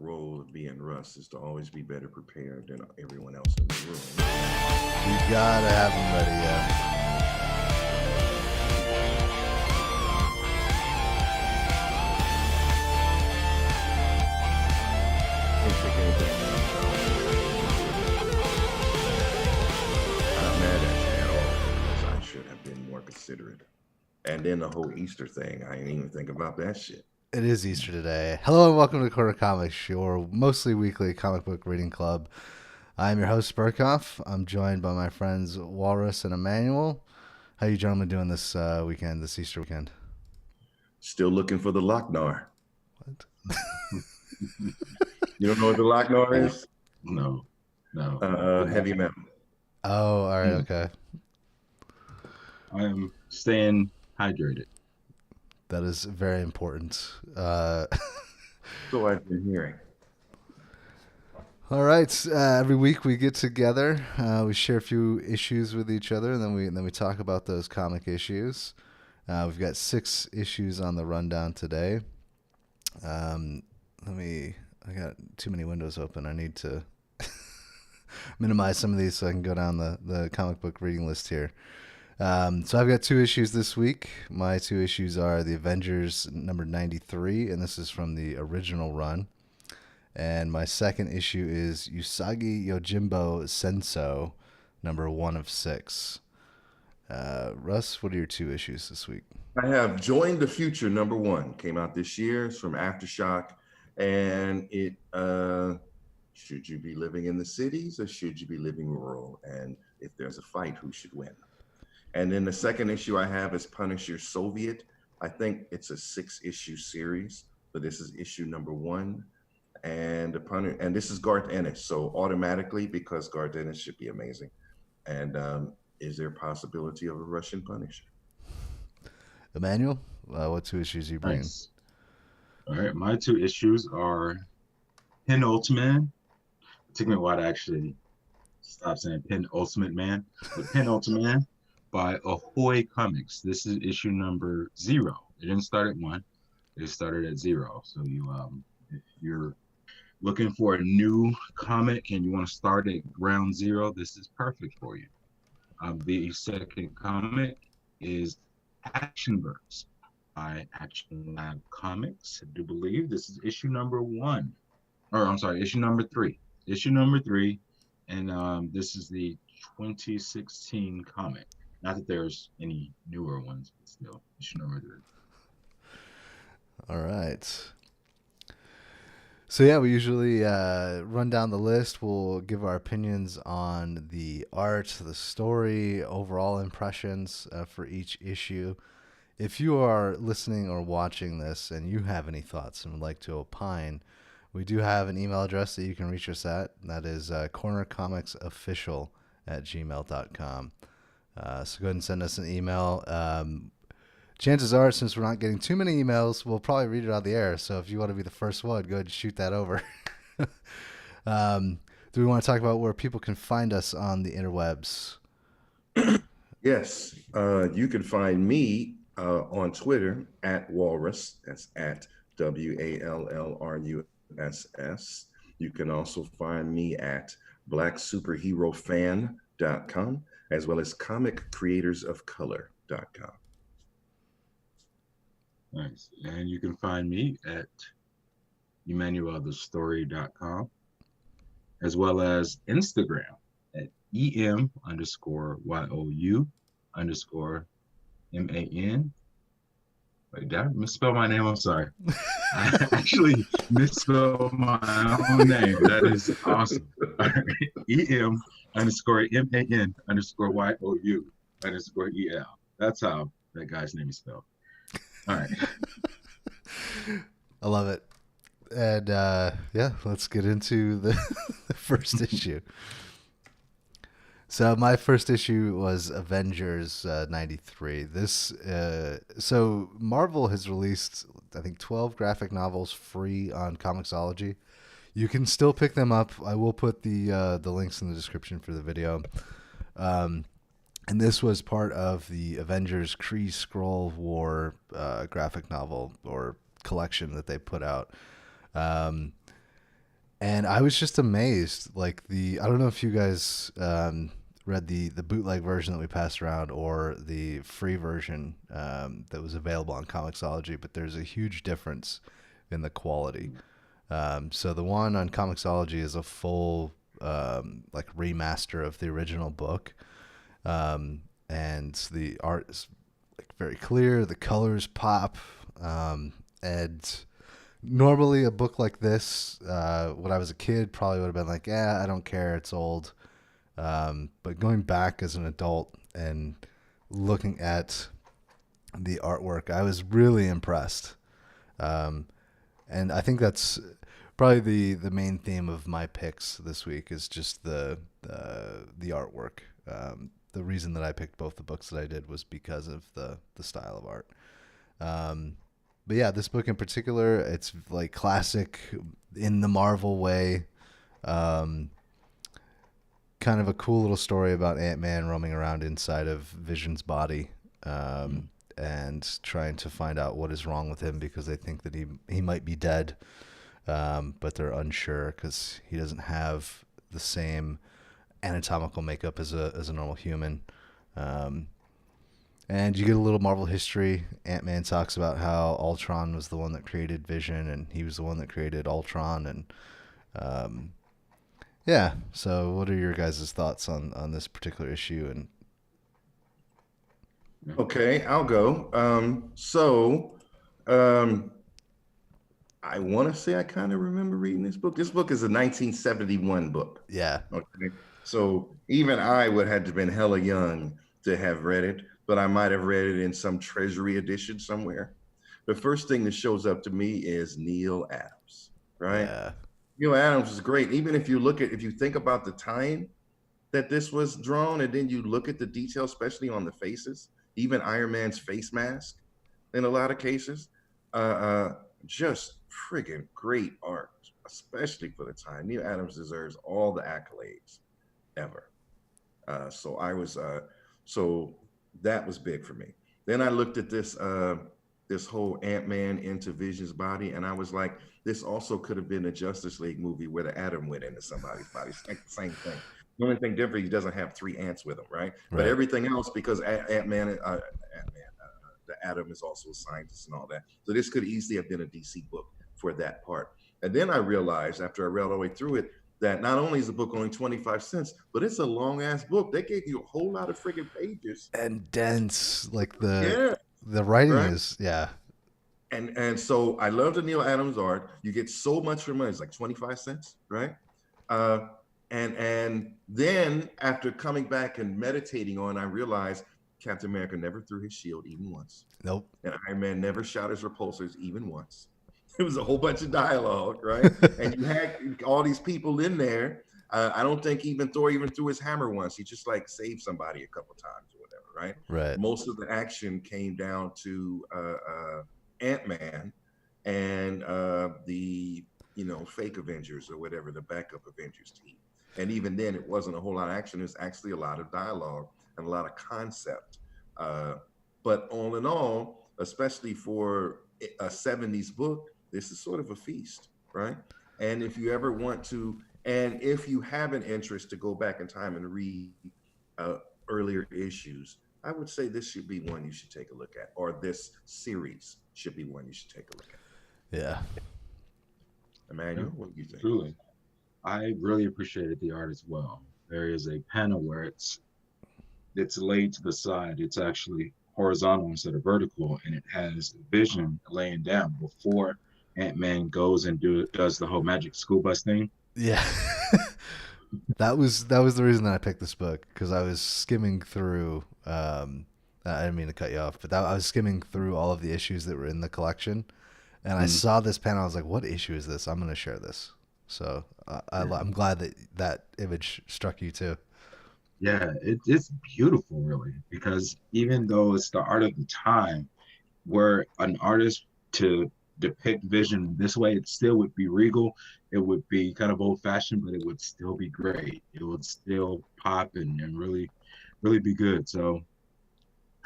role of being Russ is to always be better prepared than everyone else in the room. You gotta have them ready, yeah. Can't take anything I'm not mad at you at all because I should have been more considerate. And then the whole Easter thing, I didn't even think about that shit. It is Easter today. Hello and welcome to Corner Comics, your mostly weekly comic book reading club. I'm your host, Burkhoff. I'm joined by my friends Walrus and Emmanuel. How you gentlemen doing this weekend, this Easter weekend? Still looking for the Lochnar. What? You don't know what the Lochnar is? No. Heavy metal. Oh, all right, okay. I am staying hydrated. That is very important. So I've been hearing. All right. Every week we get together, we share a few issues with each other, and then we talk about those comic issues. We've got 6 issues on the rundown today. I got too many windows open. I need to minimize some of these so I can go down the comic book reading list here. So I've got 2 issues this week. My 2 issues are The Avengers number 93, and this is from the original run. And my second issue is Usagi Yojimbo Senso, number 1 of 6. Russ, what are your 2 issues this week? I have Joined the Future number 1. Came out this year. It's from Aftershock. And it, should you be living in the cities or should you be living rural? And if there's a fight, who should win? And then the second issue I have is Punisher Soviet. I think it's a 6-issue series, but this is issue number 1. And this is Garth Ennis. So automatically, because Garth Ennis should be amazing. And is there a possibility of a Russian Punisher? Emmanuel, what 2 issues you bring? Nice. All right, my 2 issues are Penultimate. It took me a while to actually stop saying Penultimate Man, but Penultimate by Ahoy Comics. This is issue number 0. It didn't start at 1; it started at 0. So if you're looking for a new comic and you want to start at ground 0, this is perfect for you. The second comic is Actionverse by Action Lab Comics. I do believe this is issue number 1, or I'm sorry, issue number 3. Issue number 3, and this is the 2016 comic. Not that there's any newer ones, but still, issue number 3. All right. So yeah, we usually run down the list. We'll give our opinions on the art, the story, overall impressions for each issue. If you are listening or watching this and you have any thoughts and would like to opine, we do have an email address that you can reach us at. That is cornercomicsofficial@gmail.com. So go ahead and send us an email. Chances are, since we're not getting too many emails, we'll probably read it on the air. So if you want to be the first one, go ahead and shoot that over. Do we want to talk about where people can find us on the interwebs? Yes, you can find me on Twitter at Walrus. That's at WALLRUSS. You can also find me at blacksuperherofan.com as well as comiccreatorsofcolor.com. Nice. And you can find me at EmmanuelTheStory.com as well as Instagram at EM_YOU_MAN. Wait, did I misspell my name? I'm sorry. I actually misspelled my own name. That is awesome. All right. EM_MAN_YOU_EL. That's how that guy's name is spelled. All right. I love it. And yeah, let's get into the first issue. So my first issue was Avengers 93. So Marvel has released, I think, 12 graphic novels free on Comixology. You can still pick them up. I will put the links in the description for the video. And this was part of the Avengers Kree Skrull War graphic novel or collection that they put out. And I was just amazed. Like I don't know if you guys read the bootleg version that we passed around or the free version that was available on Comixology, but there's a huge difference in the quality. So the one on Comixology is a full like remaster of the original book, and the art is like very clear. The colors pop, and normally a book like this, when I was a kid, probably would have been like, yeah, I don't care, it's old. But going back as an adult and looking at the artwork, I was really impressed. Um, and I think that's probably the main theme of my picks this week is just the artwork. The reason that I picked both the books that I did was because of the style of art. Um, but yeah, this book in particular, it's like classic in the Marvel way. Um, Kind of a cool little story about Ant-Man roaming around inside of Vision's body, and trying to find out what is wrong with him because they think that he might be dead, but they're unsure because he doesn't have the same anatomical makeup as a normal human. Um, and you get a little Marvel history. Ant-Man talks about how Ultron was the one that created Vision, and he was the one that created Ultron, and um, yeah. So, what are your guys' thoughts on this particular issue? And Okay, I'll go. Um, I want to say I kind of remember reading this book. This book is a 1971 book. yeah, Okay. So even I would have to been hella young to have read it, but I might have read it in some treasury edition somewhere. The first thing that shows up to me is Neil Adams, right? yeah, Neil Adams is great. Even if you think about the time that this was drawn, and then you look at the detail, especially on the faces, even Iron Man's face mask in a lot of cases, just friggin' great art, especially for the time. Neil Adams deserves all the accolades ever. So I was so that was big for me. Then I looked at this whole Ant-Man into Vision's body, and I was like, this also could have been a Justice League movie where the atom went into somebody's body. It's like the same thing. The only thing different, he doesn't have three ants with him, right? But right. everything else, because Ant-Man, the atom is also a scientist and all that. So this could easily have been a DC book for that part. And then I realized after I read all the way through it that not only is the book only 25 cents, but it's a long ass book. They gave you a whole lot of friggin' pages. And dense, like Yeah, the writing right. is, yeah, And so I love the Neil Adams art. You get so much for money. It's like 25 cents, right? Uh, and then after coming back and meditating on, I realized Captain America never threw his shield even once. nope. And Iron Man never shot his repulsors even once. It was a whole bunch of dialogue, right? And you had all these people in there. I don't think even Thor even threw his hammer once. He just like saved somebody a couple times or whatever, right? Right. Most of the action came down to Ant-Man and the fake Avengers or whatever, the backup Avengers team. And even then, it wasn't a whole lot of action. It's actually a lot of dialogue and a lot of concept. But all in all, especially for a 70s book, this is sort of a feast, right? And if you ever want to, and if you have an interest to go back in time and read earlier issues, I would say this should be one you should take a look at, or this series should be one you should take a look at. Yeah. Emmanuel, what do you think? Truly. I really appreciated the art as well. There is a panel where it's laid to the side. It's actually horizontal instead of vertical, and it has Vision laying down before Ant-Man goes and does the whole magic school bus thing. Yeah. That was the reason that I picked this book because I was skimming through. I didn't mean to cut you off, but I was skimming through all of the issues that were in the collection, and I saw this panel. I was like, "What issue is this? I'm going to share this." So I'm glad that image struck you too. Yeah, it's beautiful, really, because even though it's the art of the time, where an artist to depict Vision this way, it still would be regal. It would be kind of old fashioned, but it would still be great. It would still pop and really, really be good. So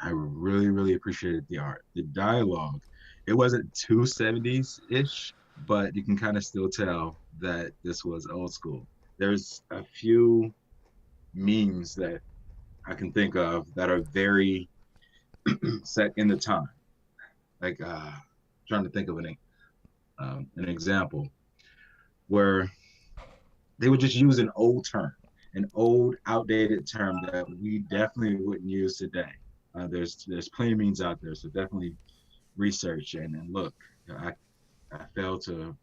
I really, really appreciated the art. The dialogue, it wasn't too 70s ish, but you can kind of still tell that this was old school. There's a few memes that I can think of that are very set in the time. Like trying to think of an example where they would just use an old term, an old outdated term that we definitely wouldn't use today. There's plenty of memes out there, so definitely research and look. I failed to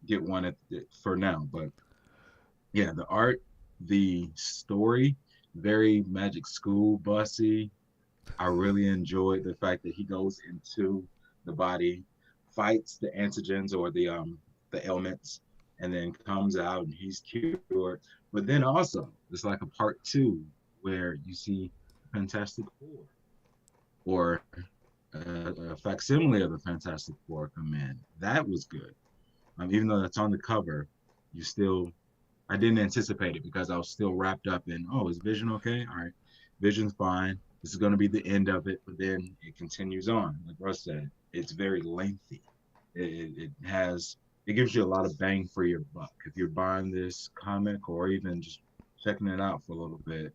get one for now, but yeah, the art, the story, very Magic School Bussy. I really enjoyed the fact that he goes into the body, fights the antigens or the ailments, and then comes out and he's cured. But then also it's like a part two where you see Fantastic Four or a facsimile of the Fantastic Four come in. That was good. Even though that's on the cover, you still I didn't anticipate it because I was still wrapped up in, oh, is Vision okay? All right, Vision's fine. This is going to be the end of it, but then it continues on. Like Russ said, it's very lengthy. It gives you a lot of bang for your buck. If you're buying this comic or even just checking it out for a little bit,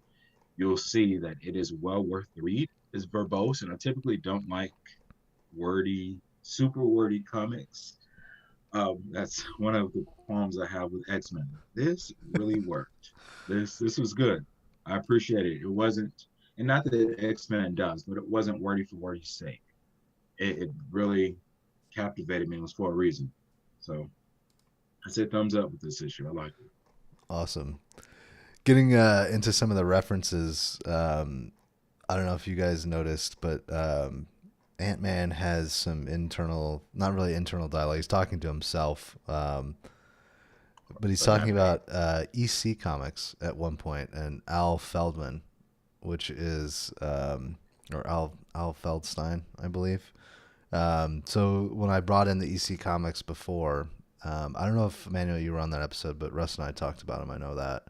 you'll see that it is well worth the read. It's verbose, and I typically don't like super wordy comics. That's one of the qualms I have with X-Men. This really worked. This was good. I appreciate it. It wasn't, and not that X-Men does, but it wasn't wordy for wordy's sake. It really captivated me. It was for a reason. So I say thumbs up with this issue. I like it. Awesome. Getting into some of the references, I don't know if you guys noticed, but Ant-Man has some not really internal dialogue. He's talking to himself, but he's talking about EC Comics at one point, and Al Feldman, which is, or Al Feldstein, I believe. So when I brought in the EC Comics before, I don't know if, Emmanuel, you were on that episode, but Russ and I talked about him. I know that.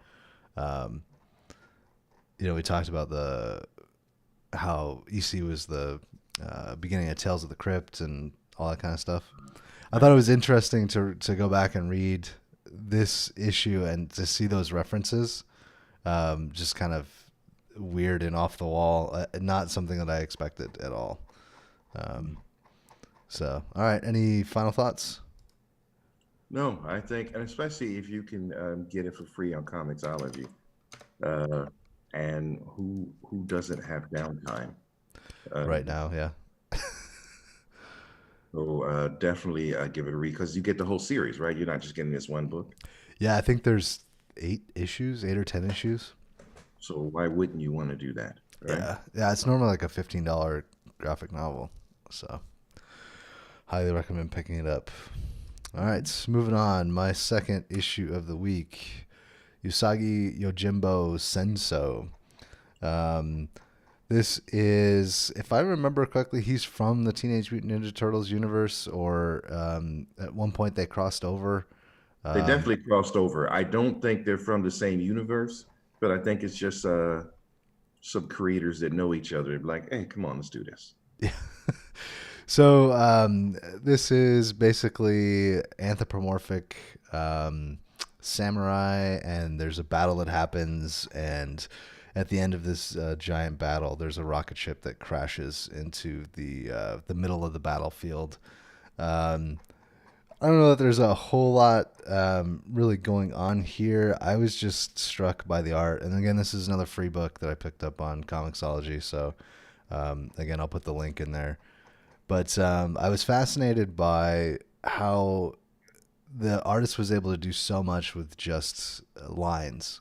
We talked about how EC was the beginning of Tales of the Crypt and all that kind of stuff. I thought it was interesting to go back and read this issue and to see those references. Just kind of weird and off the wall, not something that I expected at all. So, all right, any final thoughts? No, I think, and especially if you can get it for free on Comixology, and who doesn't have downtime right now? Yeah. So definitely give it a read because you get the whole series, right? You're not just getting this one book. Yeah, I think there's 8 or 10 issues. So why wouldn't you want to do that? Right? Yeah. It's normally like a $15 graphic novel, so highly recommend picking it up. All right, moving on. My second issue of the week, Usagi Yojimbo Senso. This is, if I remember correctly, he's from the Teenage Mutant Ninja Turtles universe, or at one point they crossed over. They definitely crossed over. I don't think they're from the same universe, but I think it's just some creators that know each other. Like, hey, come on, let's do this. Yeah. So this is basically anthropomorphic samurai, and there's a battle that happens, and at the end of this giant battle, there's a rocket ship that crashes into the middle of the battlefield. I don't know that there's a whole lot really going on here. I was just struck by the art, and again, this is another free book that I picked up on Comixology. So again, I'll put the link in there. But I was fascinated by how the artist was able to do so much with just lines.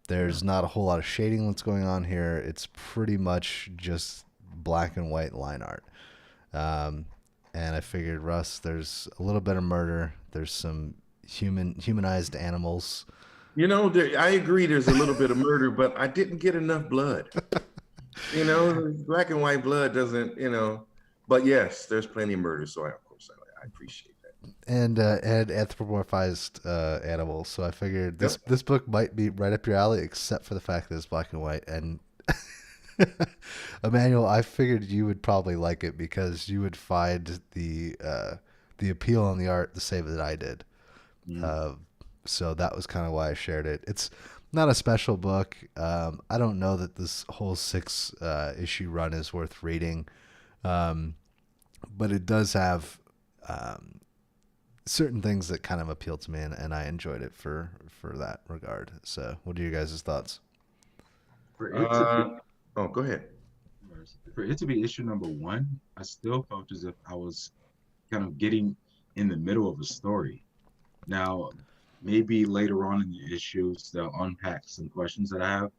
There's not a whole lot of shading that's going on here. It's pretty much just black and white line art. And I figured, Russ, there's a little bit of murder. There's some humanized animals. I agree there's a little bit of murder, but I didn't get enough blood. Black and white blood doesn't, but yes, there's plenty of murder. So of course I appreciate that. And anthropomorphized animals. So I figured this book might be right up your alley, except for the fact that it's black and white. And Emmanuel, I figured you would probably like it because you would find the appeal on the art the same that I did. So that was kind of why I shared it. It's not a special book. I don't know that this whole 6 issue run is worth reading, but it does have certain things that kind of appeal to me, and I enjoyed it for that regard. So, what are your guys' thoughts? For it to be Oh, go ahead. issue number one, I still felt as if I was kind of getting in the middle of a story. Now, maybe later on in the issues, they'll unpack some questions that I have,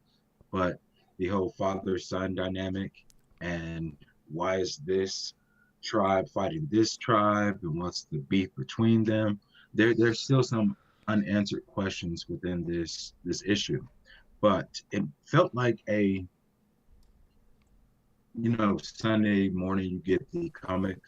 but the whole father-son dynamic and why is this tribe fighting this tribe and what's the beef between them? There's still some unanswered questions within this issue, but it felt like a Sunday morning you get the comic,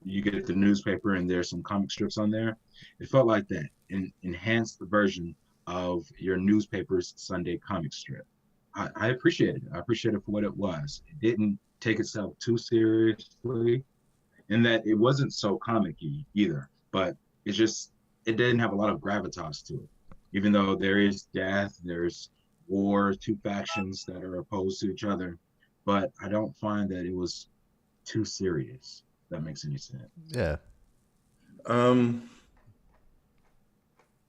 you get the newspaper, and there's some comic strips on there. It felt like that, an enhanced version of your newspaper's Sunday comic strip. I appreciate it. I appreciate it for what it was. It didn't take itself too seriously, in that it wasn't so comic-y either, but it didn't have a lot of gravitas to it. Even though there is death, there's war, two factions that are opposed to each other, but I don't find that it was too serious. If that makes any sense. Yeah.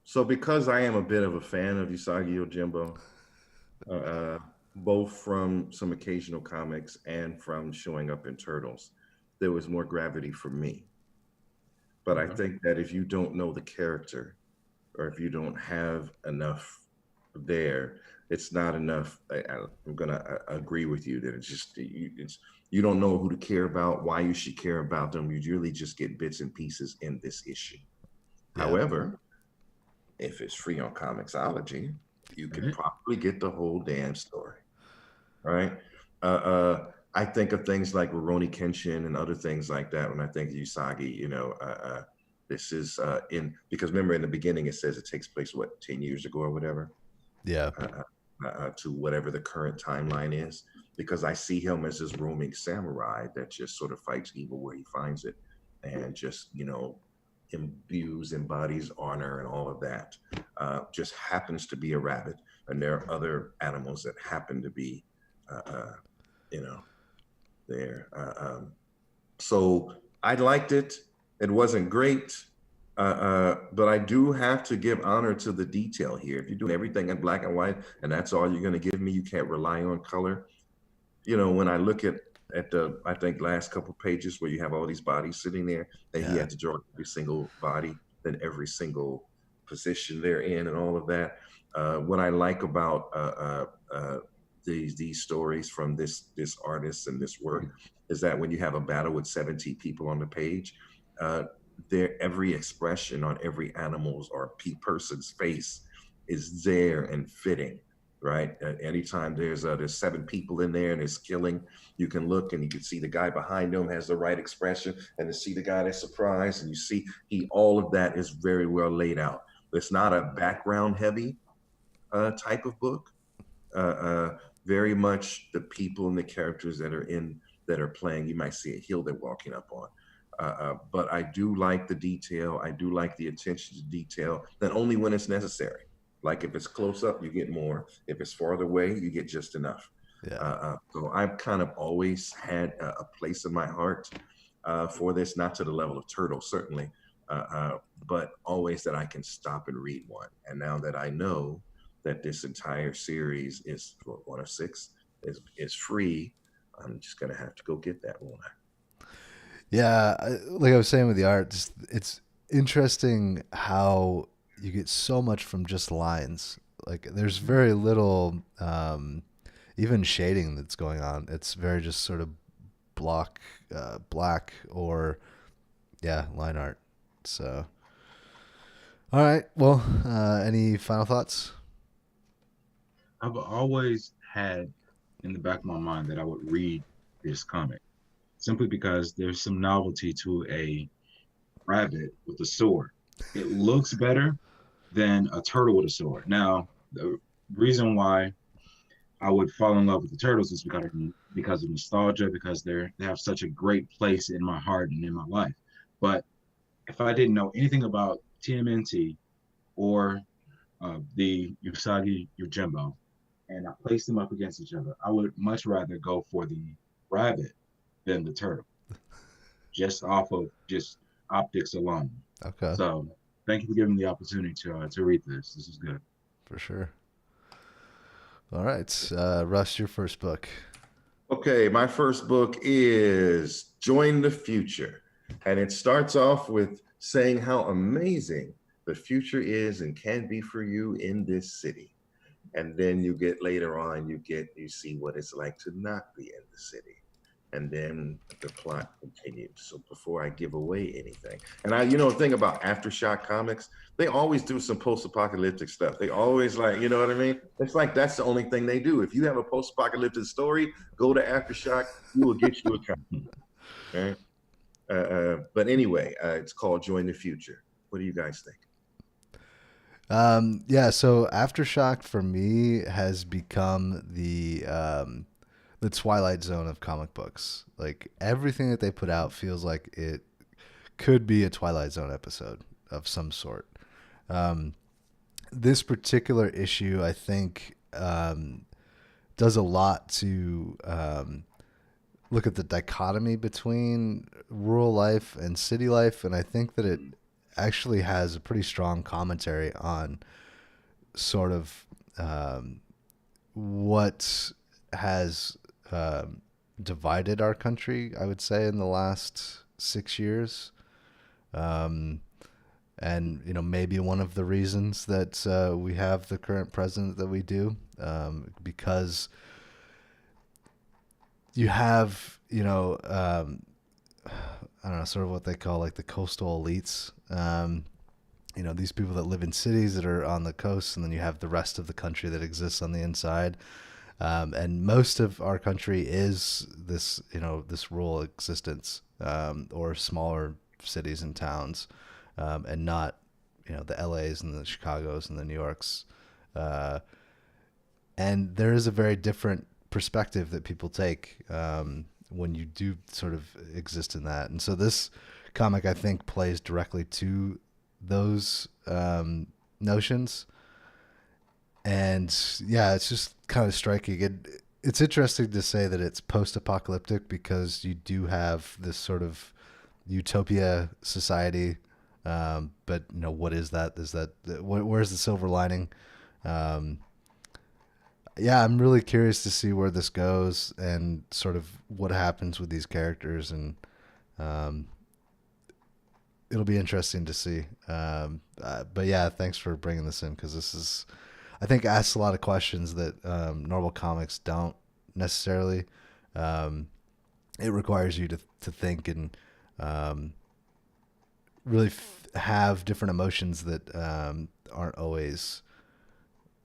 So because I am a bit of a fan of Usagi Yojimbo, both from some occasional comics and from showing up in Turtles, there was more gravity for me. But I think that if you don't know the character, or if you don't have enough there, it's not enough. I'm gonna agree with you that you don't know who to care about, why you should care about them. You really just get bits and pieces in this issue. Yeah. However, if it's free on Comixology, you can probably get the whole damn story. All right. I think of things like Rurouni Kenshin and other things like that when I think of Usagi. This is because remember in the beginning it says it takes place 10 years ago or whatever. Yeah. To whatever the current timeline is, because I see him as this roaming samurai that just sort of fights evil where he finds it, and just embodies honor and all of that. Just happens to be a rabbit, and there are other animals that happen to be, there. So I liked it. It wasn't great. But I do have to give honor to the detail here. If you're doing everything in black and white and that's all you're going to give me, you can't rely on color. When I look at the, I think last couple pages where you have all these bodies sitting there, and he had to draw every single body, then every single position they're in and all of that. What I like about these stories from this artist and this work is that when you have a battle with 70 people on the page, every expression on every animal's or person's face is there and fitting, right? Anytime there's 7 people in there and there's killing, you can look and you can see the guy behind them has the right expression, and to see the guy that's surprised, and you see all of that is very well laid out. It's not a background heavy type of book. Very much the people and the characters that are playing, you might see a hill they're walking up on. But I do like the detail. I do like the attention to detail, then only when it's necessary. Like if it's close up, you get more. If it's farther away, you get just enough. Yeah. So I've kind of always had a place in my heart for this, not to the level of Turtle, certainly, but always that I can stop and read one. And now that I know that this entire series is one of 6 is free, I'm just going to have to go get that one. Yeah, like I was saying with the art, it's interesting how you get so much from just lines. Like there's very little even shading that's going on. It's very just sort of black or line art. So all right, well, any final thoughts? I've always had in the back of my mind that I would read this comic, simply because there's some novelty to a rabbit with a sword. It looks better than a turtle with a sword. Now, the reason why I would fall in love with the Turtles is because of nostalgia, because they have such a great place in my heart and in my life. But if I didn't know anything about TMNT, or the Usagi Yojimbo, and I placed them up against each other, I would much rather go for the rabbit than the turtle, just off of just optics alone. Okay, So thank you for giving me the opportunity to read this. This is good. for sure. All right, Russ, your first book. Okay, my first book is Join the Future. And it starts off with saying how amazing the future is and can be for you in this city. And then you get later on, you see what it's like to not be in the city. And then the plot continues. So before I give away anything, and the thing about Aftershock Comics, they always do some post-apocalyptic stuff. They always like, you know what I mean? It's like that's the only thing they do. If you have a post-apocalyptic story, go to Aftershock. You will get you a copy. Okay. But anyway, it's called Join the Future. What do you guys think? Yeah, so Aftershock for me has become the Twilight Zone of comic books. Like everything that they put out feels like it could be a Twilight Zone episode of some sort. This particular issue, I think, does a lot to look at the dichotomy between rural life and city life, and I think that it actually has a pretty strong commentary on sort of what has divided our country, I would say, in the last 6 years. And, maybe one of the reasons that we have the current president that we do, because you have, I don't know, sort of what they call like the coastal elites. These people that live in cities that are on the coast, and then you have the rest of the country that exists on the inside. And most of our country is this, this rural existence, or smaller cities and towns, and not, the LAs and the Chicagos and the New Yorks. And there is a very different perspective that people take when you do sort of exist in that. And so this comic, I think, plays directly to those notions. And yeah, it's just kind of striking. It's interesting to say that it's post-apocalyptic because you do have this sort of utopia society. But what is that? Where's the silver lining? Yeah, I'm really curious to see where this goes and sort of what happens with these characters, and it'll be interesting to see. But yeah, thanks for bringing this in, because this is, I think, asks a lot of questions that normal comics don't necessarily. It requires you to think and really have different emotions that aren't always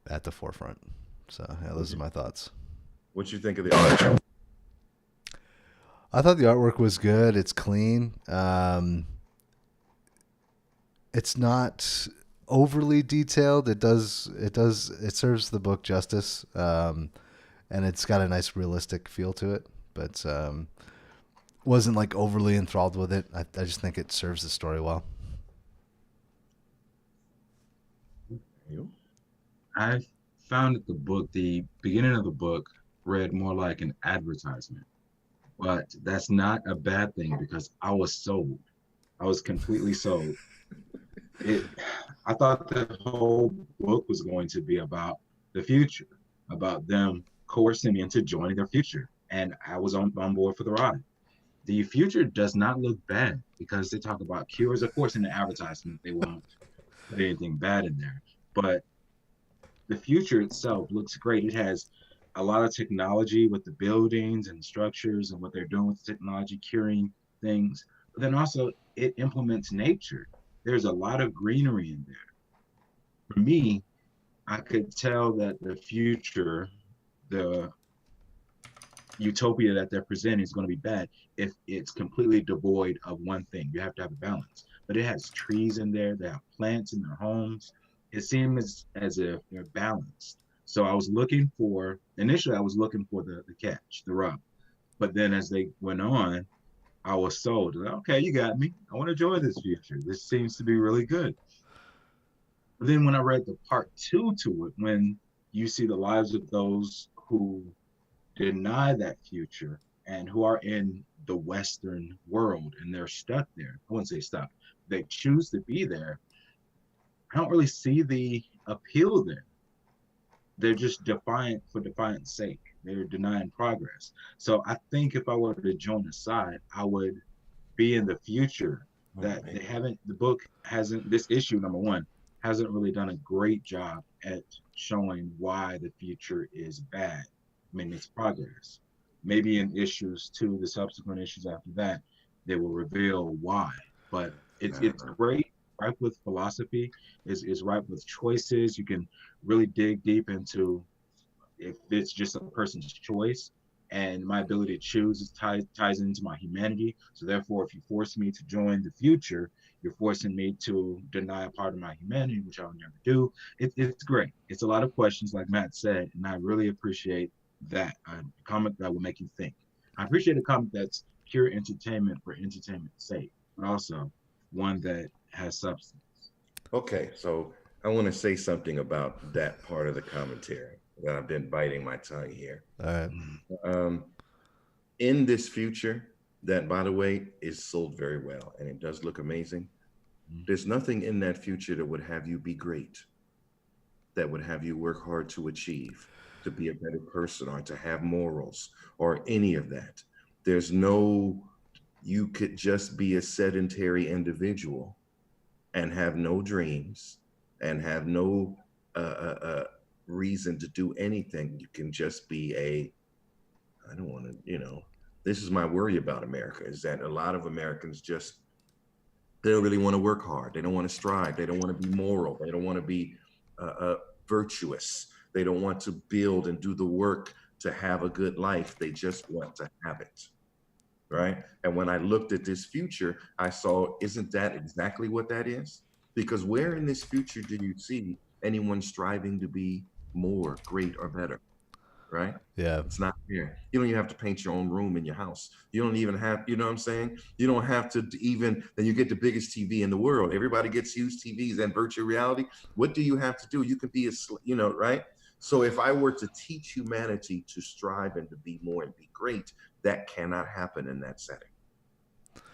at the forefront. So yeah, those are my thoughts. What you think of the art? I thought the artwork was good. It's clean. It's not overly detailed. It serves the book justice, and it's got a nice realistic feel to it. But wasn't like overly enthralled with it. I just think it serves the story well. I found that the beginning of the book read more like an advertisement, but that's not a bad thing because I was sold. I was completely sold. I thought the whole book was going to be about the future, about them coercing me into joining their future, and I was on board for the ride. The future does not look bad because they talk about cures. Of course, in the advertisement, they won't put anything bad in there, but the future itself looks great. It has a lot of technology with the buildings and structures and what they're doing with technology, curing things. But then also it implements nature. There's a lot of greenery in there. For me, I could tell that the future, the utopia that they're presenting is going to be bad if it's completely devoid of one thing. You have to have a balance. But it has trees in there. They have plants in their homes. It seems as if they're balanced. So initially I was looking for the catch, the rub. But then as they went on, I was sold. Okay, you got me. I want to join this future. This seems to be really good. But then when I read the part two to it, when you see the lives of those who deny that future and who are in the Western world and they're stuck there. I wouldn't say stuck. They choose to be there. I don't really see the appeal there. They're just defiant for defiance sake. They're denying progress. So I think if I were to join the side, I would be in the future. That they haven't, the book hasn't, this issue number one hasn't really done a great job at showing why the future is bad. I mean, it's progress. Maybe in issues two, the subsequent issues after that, they will reveal why. But it's great, ripe with philosophy, is ripe with choices. You can really dig deep into if it's just a person's choice, and my ability to choose ties into my humanity. So therefore, if you force me to join the future, you're forcing me to deny a part of my humanity, which I would never do. It's great. It's a lot of questions, like Matt said, and I really appreciate that. A comic that will make you think. I appreciate a comic that's pure entertainment for entertainment's sake, but also one that has substance. Okay, so I want to say something about that part of the commentary that I've been biting my tongue here. All right. Um, in this future, that by the way is sold very well and it does look amazing. There's nothing in that future that would have you be great, that would have you work hard to achieve, to be a better person or to have morals or any of that. There's no, you could just be a sedentary individual and have no dreams and have no reason to do anything. You can just be a, I don't want to, this is my worry about America is that a lot of Americans just, they don't really want to work hard. They don't want to strive. They don't want to be moral. They don't want to be virtuous. They don't want to build and do the work to have a good life. They just want to have it. Right. And when I looked at this future, I saw, isn't that exactly what that is? Because where in this future do you see anyone striving to be more, great, or better? Right? Yeah. It's not here. You don't even have to paint your own room in your house. You don't even have, you know what I'm saying? You don't have to even, then you get the biggest TV in the world. Everybody gets huge TVs and virtual reality. What do you have to do? You can be right? So if I were to teach humanity to strive and to be more and be great, that cannot happen in that setting.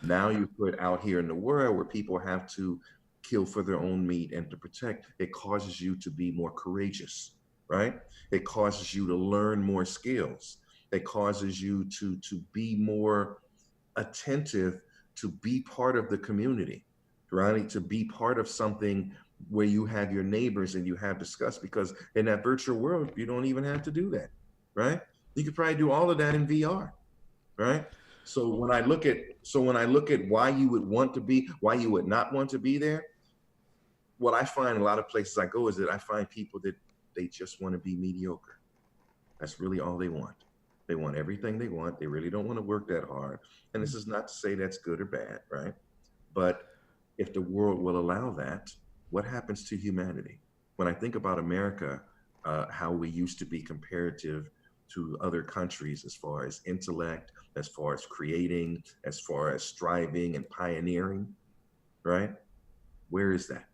Now you put out here in the world where people have to kill for their own meat and to protect, it causes you to be more courageous, right? It causes you to learn more skills. It causes you to be more attentive, to be part of the community, right? To be part of something where you have your neighbors and you have discussed, because in that virtual world, you don't even have to do that, right? You could probably do all of that in VR, right? So when I look at why you would want to be, why you would not want to be there, what I find a lot of places I go is that I find people that they just want to be mediocre. That's really all they want. They want everything they want. They really don't want to work that hard. And this is not to say that's good or bad, right? But if the world will allow that, what happens to humanity? When I think about America, how we used to be comparative to other countries as far as intellect, as far as creating, as far as striving and pioneering, right? Where is that?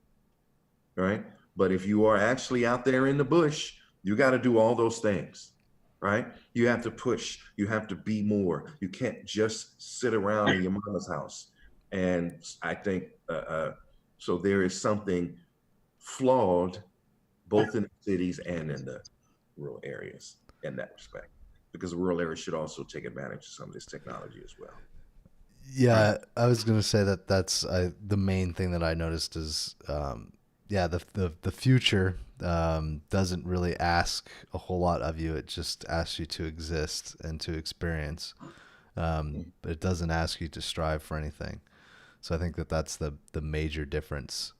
Right? But if you are actually out there in the bush, you got to do all those things, right? You have to push, you have to be more. You can't just sit around in your mama's house. And I think, so there is something flawed both in the cities and in the rural areas in that respect, because the rural areas should also take advantage of some of this technology as well. Yeah, I was gonna say that's the main thing that I noticed is the future doesn't really ask a whole lot of you. It just asks you to exist and to experience, but it doesn't ask you to strive for anything. So I think that's the major difference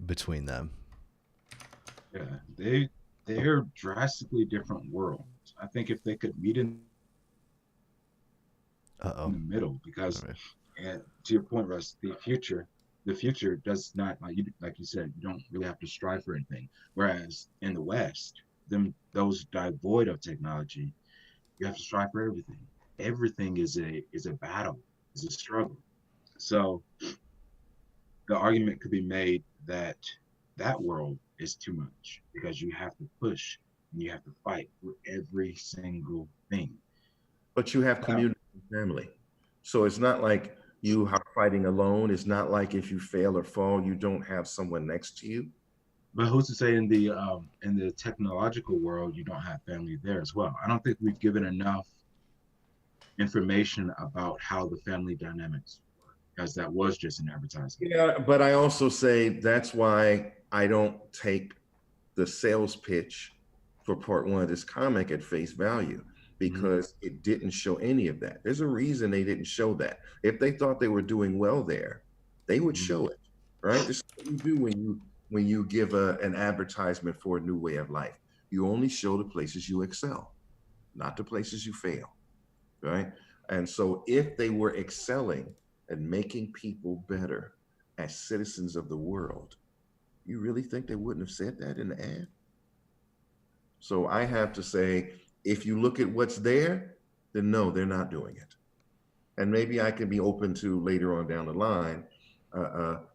between them. Yeah, they're drastically different worlds. I think if they could meet in the middle, because and to your point, Russ, the future does not, like you said, you don't really have to strive for anything. Whereas in the West, those devoid of technology, you have to strive for everything. Everything is a battle, is a struggle. So the argument could be made that world is too much because you have to push and you have to fight for every single thing. But you have Wow. community and family. So it's not like you are fighting alone. It's not like if you fail or fall, you don't have someone next to you. But who's to say in the technological world you don't have family there as well? I don't think we've given enough information about how the family dynamics work, because that was just an advertisement. Yeah, but I also say that's why I don't take the sales pitch for part one of this comic at face value, because it didn't show any of that. There's a reason they didn't show that. If they thought they were doing well there, they would show it, right? This is what you do when you give an advertisement for a new way of life. You only show the places you excel, not the places you fail, right? And so if they were excelling and making people better as citizens of the world, you really think they wouldn't have said that in the ad? So I have to say, if you look at what's there, then no, they're not doing it. And maybe I can be open to later on down the line,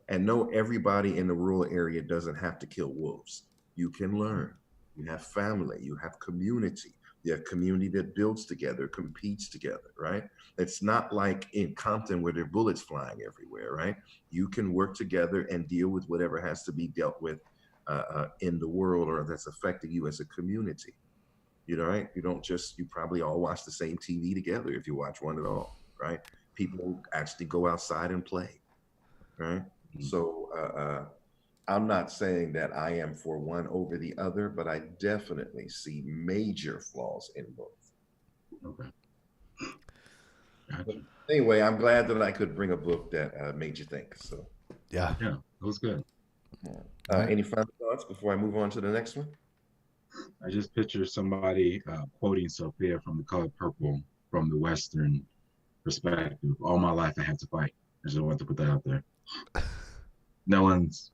and no, everybody in the rural area doesn't have to kill wolves. You can learn. You have family, you have community. You have community that builds together, competes together, right? It's not like in Compton where there are bullets flying everywhere, right? You can work together and deal with whatever has to be dealt with in the world or that's affecting you as a community. You know, right? You don't just, you probably all watch the same TV together if you watch one at all, right? People actually go outside and play, right? So I'm not saying that I am for one over the other, but I definitely see major flaws in both. Okay. But anyway, I'm glad that I could bring a book that made you think. So Yeah. Yeah, it was good. any final thoughts before I move on to the next one? I just picture somebody quoting Sophia from The Color Purple from the Western perspective. All my life I have to fight. I just want to put that out there. No one's,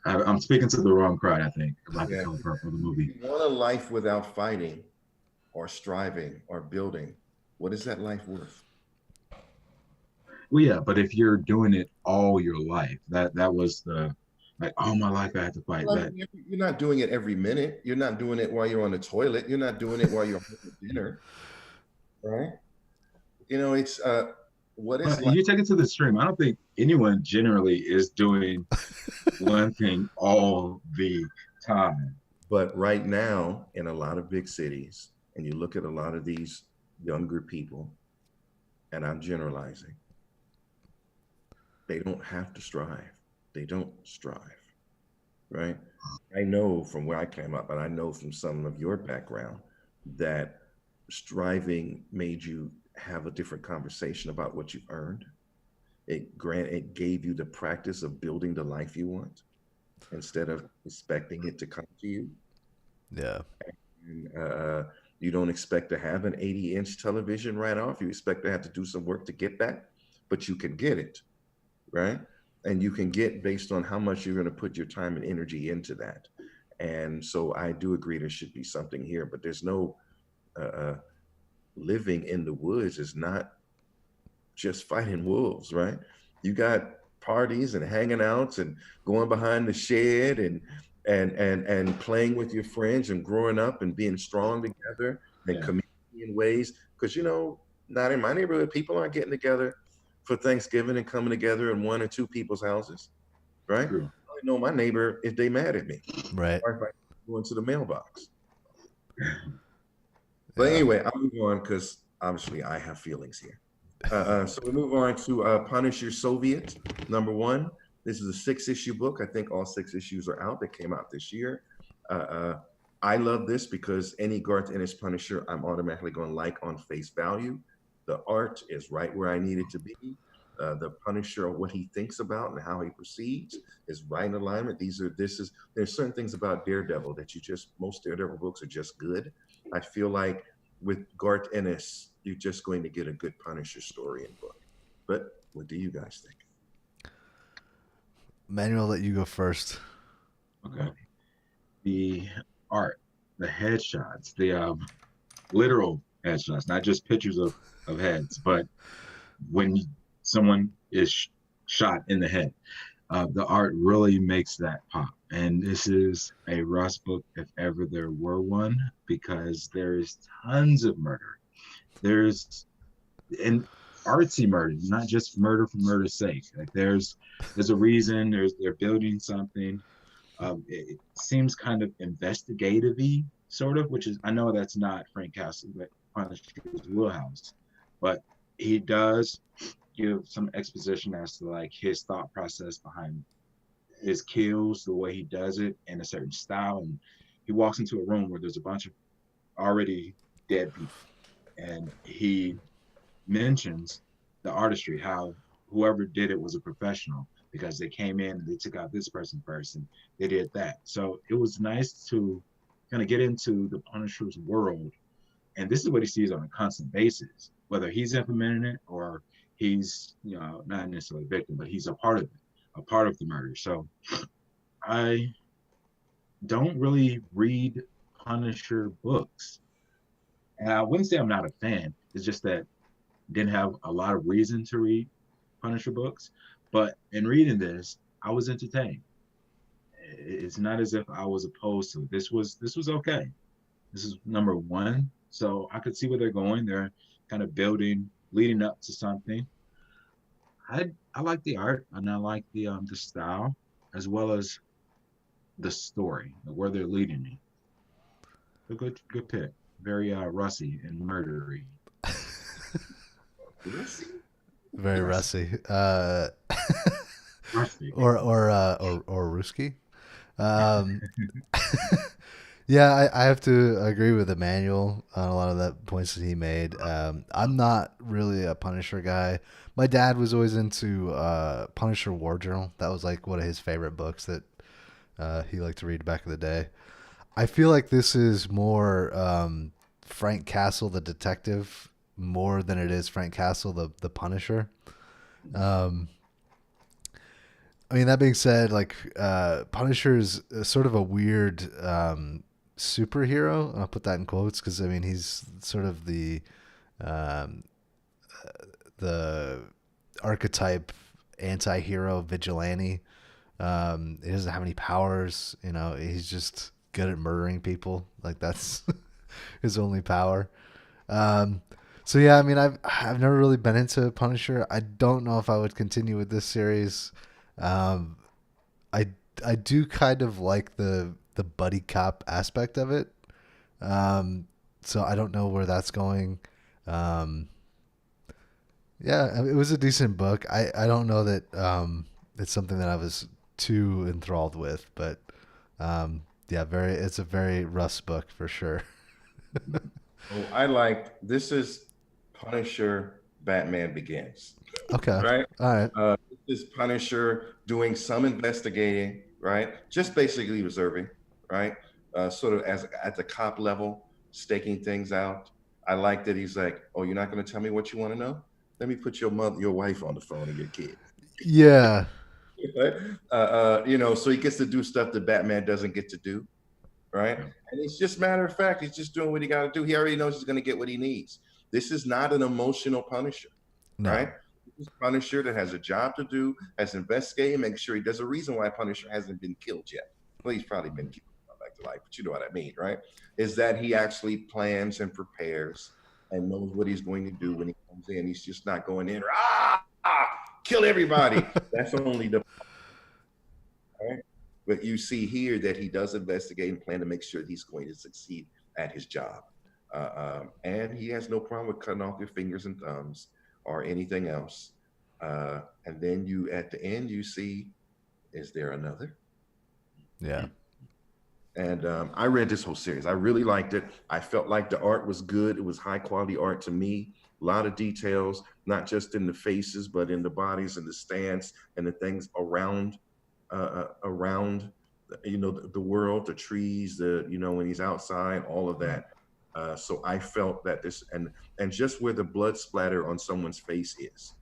I'm speaking to the wrong crowd, I think, about The Color Purple, the movie. If you want a life without fighting or striving or building, what is that life worth? Well, yeah, but if you're doing it all your life, that was the, like, all my life I had to fight. Well, that. You're not doing it every minute. You're not doing it while you're on the toilet. You're not doing it while you're having dinner, right? You know, it's what is But you take it to the extreme. I don't think anyone generally is doing one thing all the time. But right now, in a lot of big cities, and you look at a lot of these younger people, and I'm generalizing, they don't have to strive. They don't strive, right? I know from where I came up, and I know from some of your background that striving made you have a different conversation about what you've earned. It gave you the practice of building the life you want instead of expecting it to come to you. Yeah. And, you don't expect to have an 80-inch television right off. You expect to have to do some work to get that, but you can get it, right? And you can get based on how much you're going to put your time and energy into that. And so I do agree there should be something here, but there's no living in the woods is not just fighting wolves, right? You got parties and hanging out and going behind the shed and playing with your friends and growing up and being strong together and community in ways. Because, you know, not in my neighborhood, people aren't getting together for Thanksgiving and coming together in one or two people's houses, right? True. I only know my neighbor if they mad at me, Right. or if I go into the mailbox. But anyway, I'll move on because obviously I have feelings here. So we move on to Punisher Soviet, #1. This is a 6-issue book. I think all 6 issues are out that came out this year. I love this because any Garth Ennis Punisher, I'm automatically going to like on face value. The art is right where I need it to be. The Punisher, what he thinks about and how he proceeds is right in alignment. There's certain things about Daredevil that most Daredevil books are just good. I feel like with Garth Ennis, you're just going to get a good Punisher story and book. But what do you guys think? Manuel, I'll let you go first. Okay. The art, the headshots, the literal headshots, not just pictures of heads, but when someone is shot in the head. The art really makes that pop. And this is a Russ book if ever there were one, because there's tons of murder. There's and artsy murder, not just murder for murder's sake. Like there's a reason. They're building something. It seems kind of investigative-y, sort of, which is I know that's not Frank Castle, but Punisher's wheelhouse, but he does give some exposition as to like his thought process behind his kills, the way he does it, in a certain style. And he walks into a room where there's a bunch of already dead people, and he mentions the artistry, how whoever did it was a professional because they came in and they took out this person first and they did that. So it was nice to kind of get into the Punisher's world. And this is what he sees on a constant basis, whether he's implementing it or he's, not necessarily a victim, but he's a part of it, a part of the murder. So I don't really read Punisher books. And I wouldn't say I'm not a fan. It's just that didn't have a lot of reason to read Punisher books, but in reading this, I was entertained. It's not as if I was opposed to it. This was okay. This is number one, so I could see where they're going. They're kind of building, leading up to something. I like the art and I like the style as well as the story, where they're leading me. A good pick. Very Russy and murdery. Very Rusty. Rusty. Rusty. Or Ruski. Um, yeah, I have to agree with Emmanuel on a lot of the points that he made. I'm not really a Punisher guy. My dad was always into Punisher War Journal. That was like one of his favorite books that he liked to read back in the day. I feel like this is more Frank Castle, the detective, more than it is Frank Castle, the Punisher. Um, I mean, that being said, like Punisher's sort of a weird superhero. And I'll put that in quotes because I mean he's sort of um, the archetype anti-hero vigilante. He doesn't have any powers. He's just good at murdering people. Like that's his only power. Um, so yeah, I mean, I've never really been into Punisher. I don't know if I would continue with this series. Um, I I do kind of like the buddy cop aspect of it. Um, so I don't know where that's going. Um, yeah, I mean, it was a decent book. I don't know that it's something that I was too enthralled with, but yeah, it's a very Russ book for sure. Oh, I liked this is Punisher Batman Begins, Okay, right? all right, This is Punisher doing some investigating, right? Just basically observing, right? Sort of as at the cop level, staking things out. I like that he's like, "Oh, you're not going to tell me what you want to know? Let me put your mother, your wife on the phone and your kid." yeah, Right? So he gets to do stuff that Batman doesn't get to do, right? Yeah. And it's just matter of fact, he's just doing what he got to do. He already knows he's going to get what he needs. This is not an emotional Punisher, no, right? This is Punisher that has a job to do, has investigated, make sure he does a reason why Punisher hasn't been killed yet. Well, he's probably been killed back to life, but you know what I mean, right? Is that he actually plans and prepares and knows what he's going to do when he comes in. He's just not going in, kill everybody. That's only the right? But you see here that he does investigate and plan to make sure he's going to succeed at his job. And he has no problem with cutting off your fingers and thumbs or anything else. And then at the end, you see, is there another? yeah, And I read this whole series. I really liked it. I felt like the art was good. It was high quality art to me. A lot of details, not just in the faces, but in the bodies and the stance and the things around the world, the trees, when he's outside, all of that. So I felt that and just where the blood splatter on someone's face is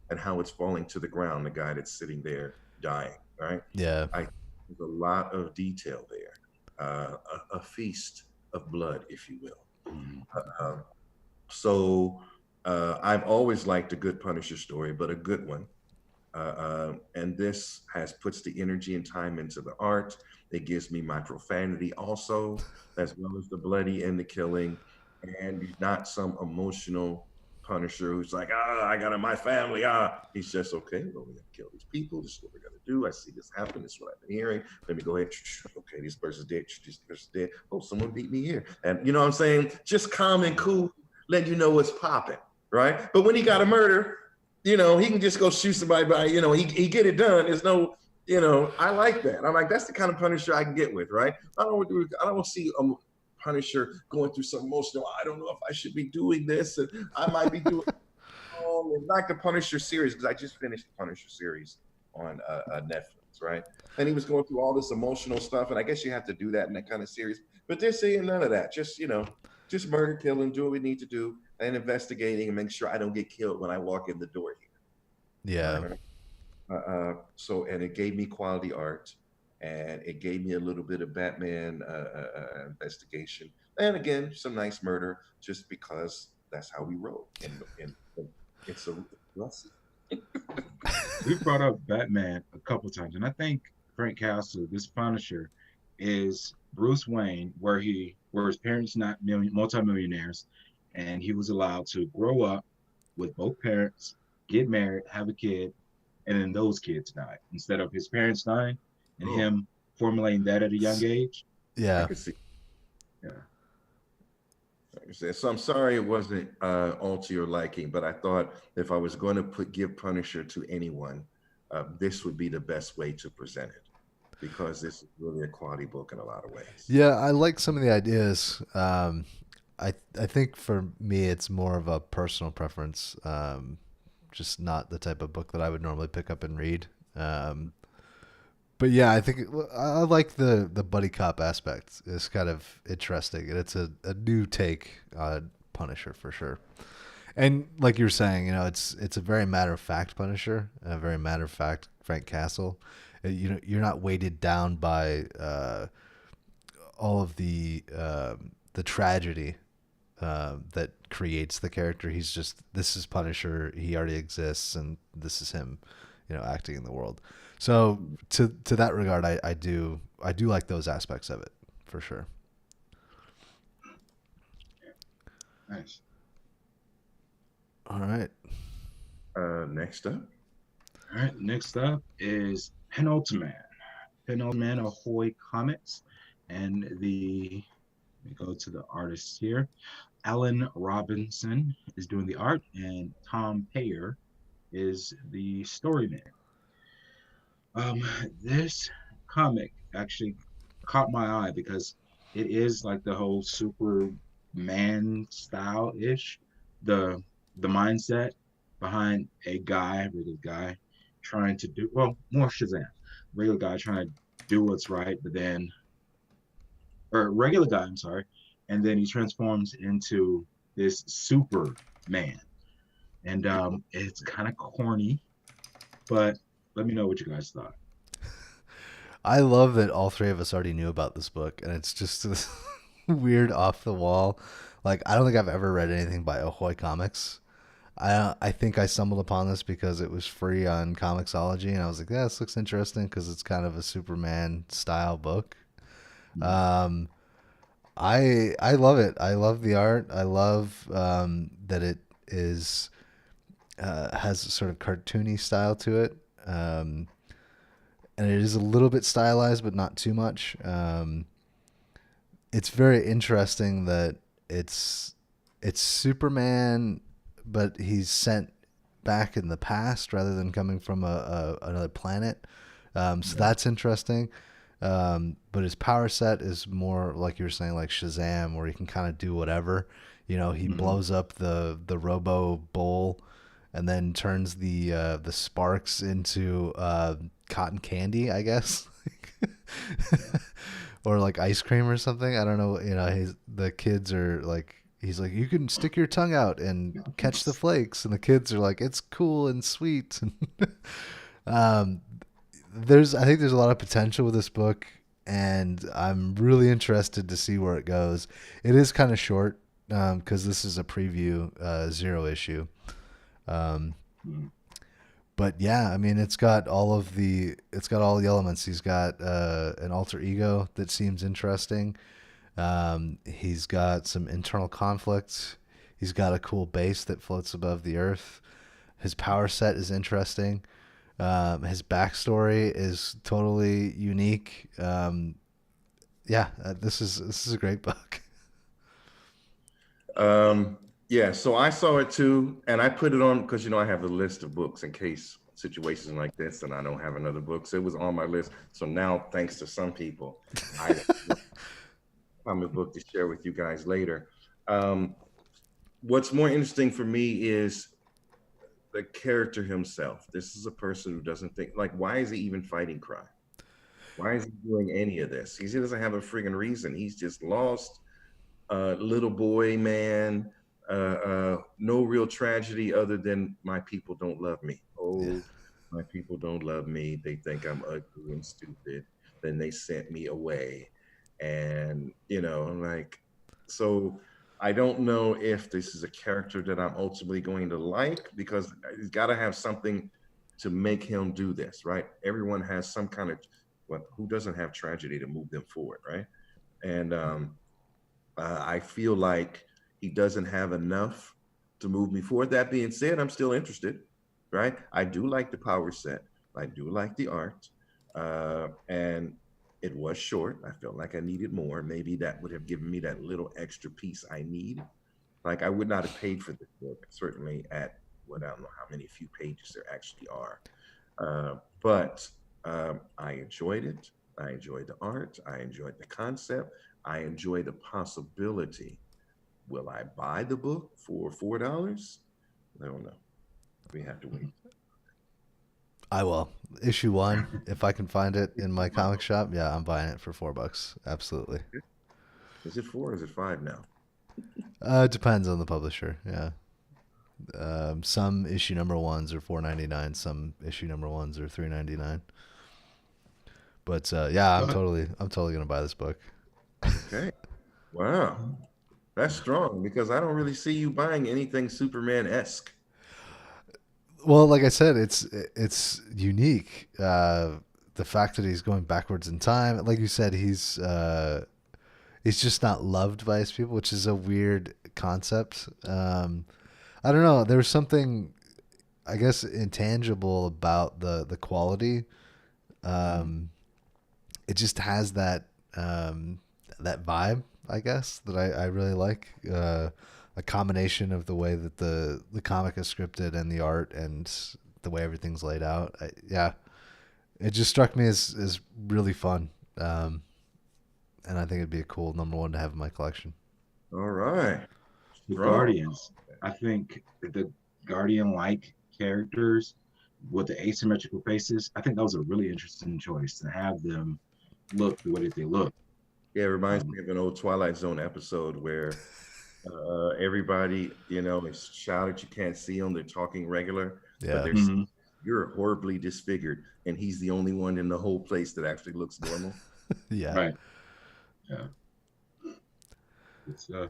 and how it's falling to the ground, the guy that's sitting there dying, right? yeah, I There's a lot of detail there, a feast of blood, if you will. Mhm. Uh, so I've always liked a good Punisher story, but a good one. And this puts the energy and time into the art. It gives me my profanity also, as well as the bloody and the killing. And he's not some emotional Punisher who's like, I got in my family. He's just okay. Well, we're gonna kill these people. This is what we're gonna do. I see this happen. This is what I've been hearing. Let me go ahead. Okay, this person's dead. This person's dead. Oh, someone beat me here. And you know what I'm saying? Just calm and cool, let you know what's popping, right? But when he got a murder, he can just go shoot somebody by, he get it done. There's no, I like that. I'm like, that's the kind of Punisher I can get with, right? I don't want to see Punisher going through some emotional, I don't know if I should be doing this, and I might be doing like the Punisher series, because I just finished the Punisher series on Netflix, right? And he was going through all this emotional stuff, and I guess you have to do that in that kind of series. But they're saying none of that. Just just murder, killing, do what we need to do, and investigating and make sure I don't get killed when I walk in the door here. Yeah. So, and it gave me quality art, and it gave me a little bit of Batman investigation, and again, some nice murder, just because that's how we roll. And it's a lesson. We brought up Batman a couple times, and I think Frank Castle, this Punisher, is Bruce Wayne, where his parents not multimillionaires, and he was allowed to grow up with both parents, get married, have a kid, and then those kids died instead of his parents dying and him formulating that at a young age. Yeah. I can see. Yeah. Like I said, so I'm sorry it wasn't all to your liking, but I thought if I was going to give Punisher to anyone, this would be the best way to present it, because this is really a quality book in a lot of ways. Yeah, I like some of the ideas. I think for me it's more of a personal preference. Just not the type of book that I would normally pick up and read. But yeah, I think I like the buddy cop aspect. It's kind of interesting, and it's a new take on Punisher for sure. And like you were saying, it's a very matter of fact Punisher, a very matter of fact Frank Castle. You're not weighted down by all of the tragedy that creates the character. He's just, this is Punisher. He already exists, and this is him, acting in the world. So to that regard, I do like those aspects of it for sure. Nice. All right. Next up. All right. Next up is Penultimate Ahoy Comics, and let me go to the artists here. Alan Robinson is doing the art, and Tom Payer is the storyman. This comic actually caught my eye because it is like the whole Superman style-ish. The mindset behind a regular guy trying to do, well, more Shazam. Regular guy trying to do what's right, regular guy, I'm sorry, and then he transforms into this Superman. And it's kind of corny, but let me know what you guys thought. I love that all three of us already knew about this book, and it's just this weird off the wall. Like, I don't think I've ever read anything by Ahoy Comics. I think I stumbled upon this because it was free on Comixology, and I was like, yeah, this looks interesting because it's kind of a Superman style book. I love it. I love the art. I love that it is has a sort of cartoony style to it. And it is a little bit stylized, but not too much. It's very interesting that it's Superman, but he's sent back in the past rather than coming from another planet. So that's interesting. But his power set is more like you were saying, like Shazam, where he can kind of do whatever. He blows up the Robo Bowl and then turns the sparks into cotton candy, I guess, or like ice cream or something. I don't know. The kids are like, he's like, you can stick your tongue out and catch the flakes, and the kids are like, it's cool and sweet. I think there's a lot of potential with this book, and I'm really interested to see where it goes. It is kind of short because this is a preview, 0 issue. But yeah, I mean, it's got all the elements. He's got an alter ego that seems interesting. He's got some internal conflict. He's got a cool base that floats above the earth. His power set is interesting. His backstory is totally unique. Yeah, this is a great book. Yeah, so I saw it too, and I put it on because I have a list of books in case situations like this and I don't have another book. So it was on my list. So now, thanks to some people, I found a book to share with you guys later. Um, what's more interesting for me is the character himself. This is a person who doesn't think, like, why is he even fighting crime? Why is he doing any of this? He doesn't have a friggin' reason. He's just lost, little boy, man. No real tragedy other than my people don't love me. Yeah. Oh, my people don't love me. They think I'm ugly and stupid. Then they sent me away. And, like, so I don't know if this is a character that I'm ultimately going to like because he's got to have something to make him do this, right? Everyone has some kind of, well, who doesn't have tragedy to move them forward, right? And I feel like he doesn't have enough to move me forward. That being said, I'm still interested, right? I do like the power set. I do like the art. And it was short. I felt like I needed more. Maybe that would have given me that little extra piece I need. Like I would not have paid for this book, certainly at what I don't know how many few pages there actually are. But I enjoyed it. I enjoyed the art. I enjoyed the concept. I enjoy the possibility. Will I buy the book for $4? I don't know. We have to wait. I will. Issue 1, if I can find it in my comic shop, yeah, I'm buying it for $4. Absolutely. Is it 4 or is it 5 now? It depends on the publisher. Yeah. Some issue number ones are $4.99. Some issue number ones are $3.99. But yeah, I'm totally gonna buy this book. Okay. Wow. That's strong because I don't really see you buying anything Superman-esque. Well, like I said, it's unique. The fact that he's going backwards in time, like you said, he's just not loved by his people, which is a weird concept. I don't know. There was something, I guess, intangible about the quality. Um, it just has that vibe, I guess, that I really like. A combination of the way that the comic is scripted and the art and the way everything's laid out. Yeah, it just struck me as really fun. And I think it'd be a cool number one to have in my collection. All right. The Strong. Guardians. I think the Guardian-like characters with the asymmetrical faces, I think that was a really interesting choice to have them look the way that they look. Yeah, it reminds me of an old Twilight Zone episode where everybody, is shouted, you can't see them, they're talking regular, but Yeah. Mhm. you're horribly disfigured, and he's the only one in the whole place that actually looks normal. Yeah. Right. Yeah. It's All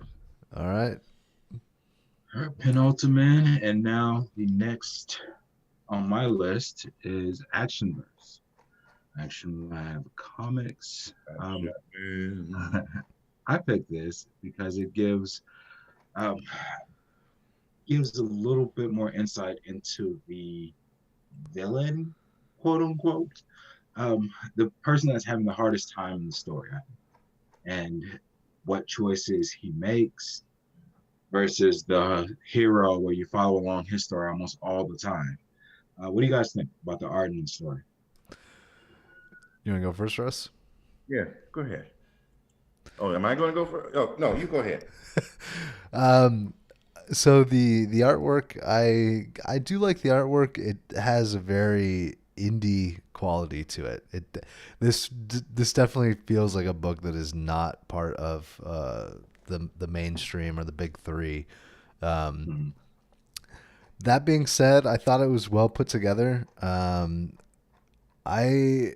right. Penultimate, and now the next on my list is Actionverse. Action Lab Comics. I picked this because it gives a little bit more insight into the villain, quote unquote, the person that's having the hardest time in the story, and what choices he makes versus the hero where you follow along his story almost all the time. What do you guys think about the art in the story? You want to go first, Russ? Yeah, go ahead. Oh, am I going to go for? Oh, no, you go ahead. So the artwork, I do like the artwork. It has a very indie quality to it. This definitely feels like a book that is not part of the mainstream or the big three. Mhm. That being said, I thought it was well put together. I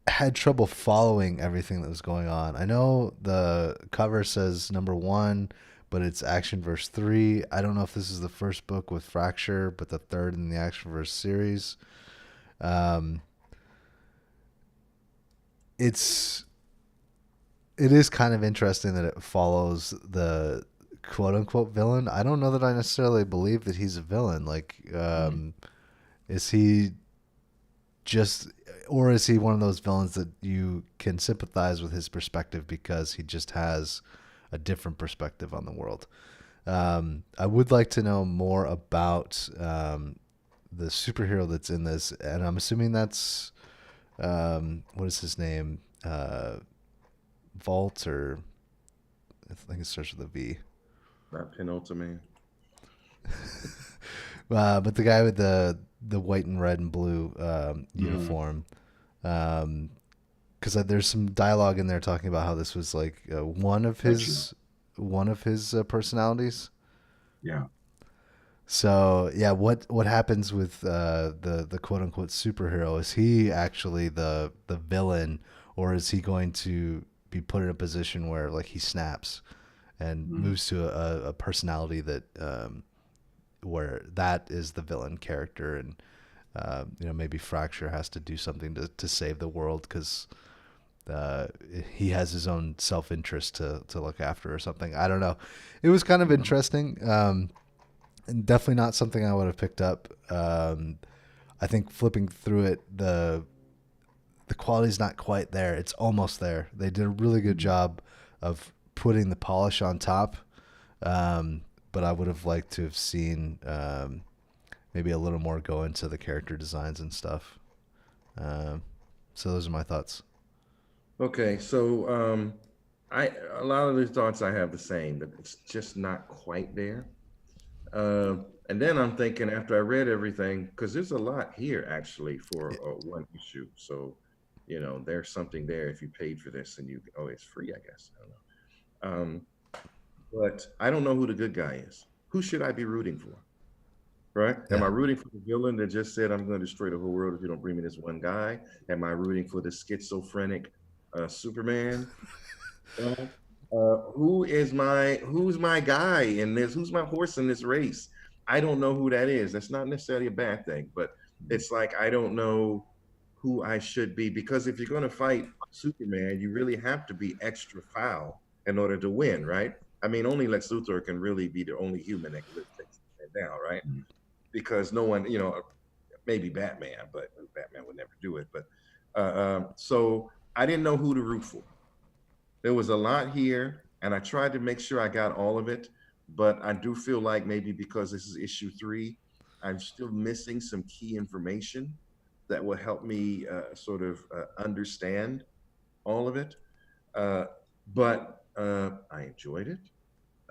had trouble following everything that was going on. I know the cover says number one, but it's Actionverse 3. I don't know if this is the first book with Fracture, but the third in the Actionverse series. Um, it is kind of interesting that it follows the quote unquote villain. I don't know that I necessarily believe that he's a villain. Like, is he just, or is he one of those villains that you can sympathize with his perspective because he just has a different perspective on the world? I would like to know more about the superhero that's in this, and I'm assuming that's what is his name? Vault, or I think it starts with a V. Not Penultimate. But the guy with the white and red and blue uniform, because there's some dialogue in there talking about how this was like one of his personalities. Yeah. So yeah, what happens with the quote unquote superhero? Is he actually the villain, or is he going to be put in a position where like he snaps and moves to a personality that where that is the villain character, and maybe Fracture has to do something to save the world because he has his own self-interest to look after or something. I don't know. It was kind of interesting. And definitely not something I would have picked up. I think flipping through it, the quality's not quite there. It's almost there. They did a really good job of putting the polish on top. But I would have liked to have seen maybe a little more go into the character designs and stuff. So those are my thoughts. Okay, so a lot of the thoughts I have the same, but it's just not quite there. And then I'm thinking after I read everything, because there's a lot here actually for one issue. So, there's something there if you paid for this and it's free, I guess. I don't know. But I don't know who the good guy is. Who should I be rooting for? Right? Yeah. Am I rooting for the villain that just said, I'm going to destroy the whole world if you don't bring me this one guy? Am I rooting for the schizophrenic Superman? Who's my guy in this? Who's my horse in this race? I don't know who that is. That's not necessarily a bad thing, but it's like I don't know who I should be, because if you're going to fight Superman, you really have to be extra foul in order to win, right? I mean, only Lex Luthor can really be the only human that can take it down, right? Because no one, maybe Batman, but Batman would never do it. But so I didn't know who to root for. There was a lot here, and I tried to make sure I got all of it, but I do feel like maybe because this is issue 3, I'm still missing some key information that will help me understand all of it. But I enjoyed it.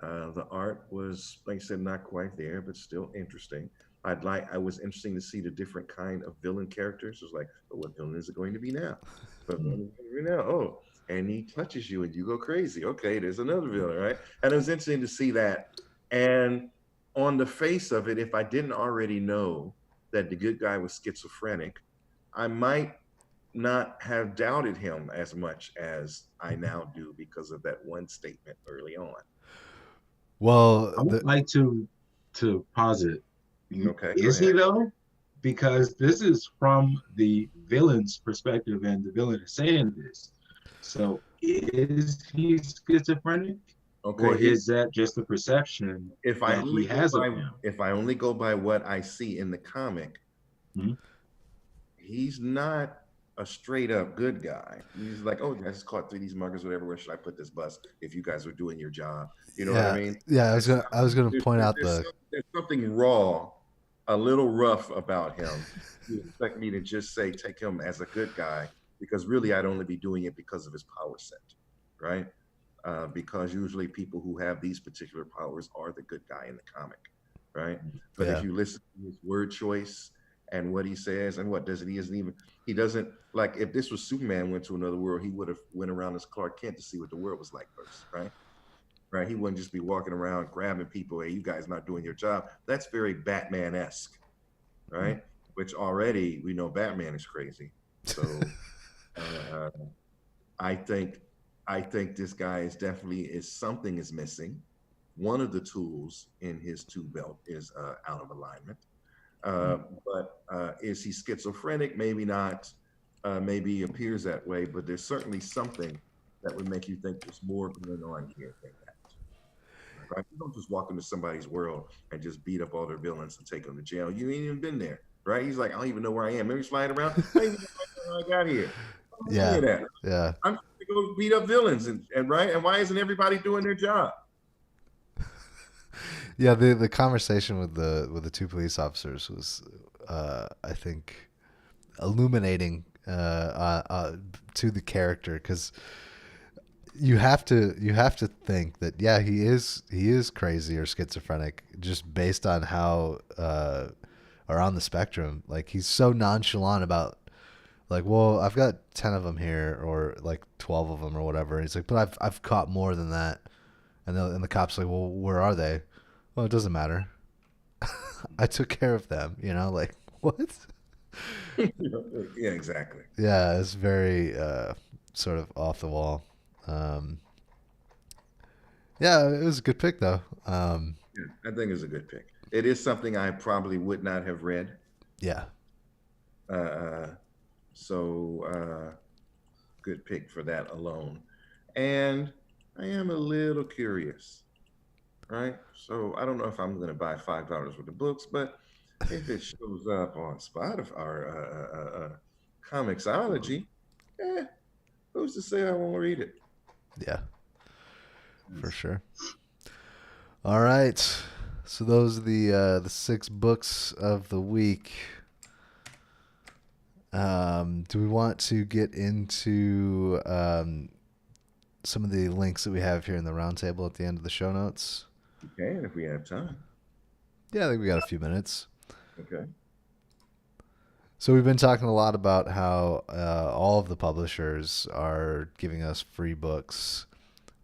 The art was, like I said, not quite there, but still interesting. I was interesting to see the different kind of villain characters. It was like, oh, what villain is it going to be now? But oh, and he touches you and you go crazy. Okay, there's another villain, right? And it was interesting to see that. And on the face of it, if I didn't already know that the good guy was schizophrenic, I might not have doubted him as much as I now do because of that one statement early on. Well, I would like to posit. Okay, Is he though? Because this is from the villain's perspective, and the villain is saying this. So is he schizophrenic? Okay, or is that just the perception if I that only he has go of by, him? if I only go by what I see in the comic, he's not a straight up good guy. He's like, oh, I just caught 3 of these muggers, whatever. Where should I put this bus if you guys were doing your job? You know what I mean? Yeah, I was gonna point out there's something raw, a little rough about him. You expect me to just say take him as a good guy, because really I'd only be doing it because of his power set, right? Because usually people who have these particular powers are the good guy in the comic, right? But if you listen to his word choice and what he says and what doesn't, he doesn't, like if this was Superman went to another world, he would have went around as Clark Kent to see what the world was like first, right? Right, he wouldn't just be walking around grabbing people. Hey, you guys not doing your job. That's very Batman-esque, right? Which already we know Batman is crazy. So I think this guy is definitely something is missing, one of the tools in his tool belt is out of alignment. But is he schizophrenic? Maybe not. Maybe he appears that way, but there's certainly something that would make you think there's more going on here than that. Right? You don't just walk into somebody's world and just beat up all their villains and take them to jail. You ain't even been there, right? He's like, I don't even know where I am. Maybe he's flying around. I don't even know how I got here. Yeah. Yeah. I'm going to go beat up villains, and right? And why isn't everybody doing their job? Yeah, the conversation with the two police officers was, I think, illuminating to the character, because you have to think that he is crazy or schizophrenic just based on how are on the spectrum. Like, he's so nonchalant about, like, well, I've got 10 of them here, or like 12 of them or whatever. And he's like, but I've caught more than that. And the cops are like, well, where are they? Well, it doesn't matter. I took care of them, like, what? Yeah, exactly. Yeah, it's very sort of off the wall. Yeah, it was a good pick, though. Yeah, I think it's a good pick. It is something I probably would not have read. Yeah. So good pick for that alone. And I am a little curious, right? So I don't know if I'm going to buy $5 worth of books, but if it shows up on Spotify or Comixology, who's to say I won't read it? Yeah, for sure. All right, so those are the 6 books of the week. Do we want to get into some of the links that we have here in the roundtable at the end of the show notes? Okay, if we have time. Yeah, I think we got a few minutes. Okay. So we've been talking a lot about how all of the publishers are giving us free books.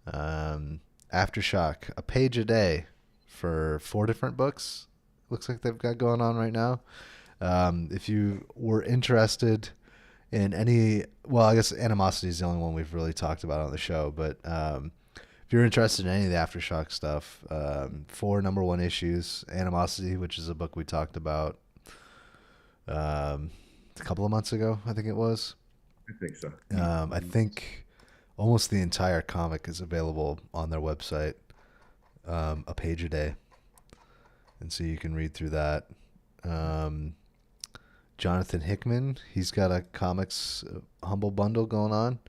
Aftershock, a page a day for 4 different books. Looks like they've got going on right now. If you were interested in any, well, I guess Animosity is the only one we've really talked about on the show, but if you're interested in any of the Aftershock stuff, 4 number 1 issues, Animosity, which is a book we talked about a couple of months ago, I think it was. I think so. I think almost the entire comic is available on their website, a page a day. And so you can read through that. Jonathan Hickman, he's got a comics humble bundle going on.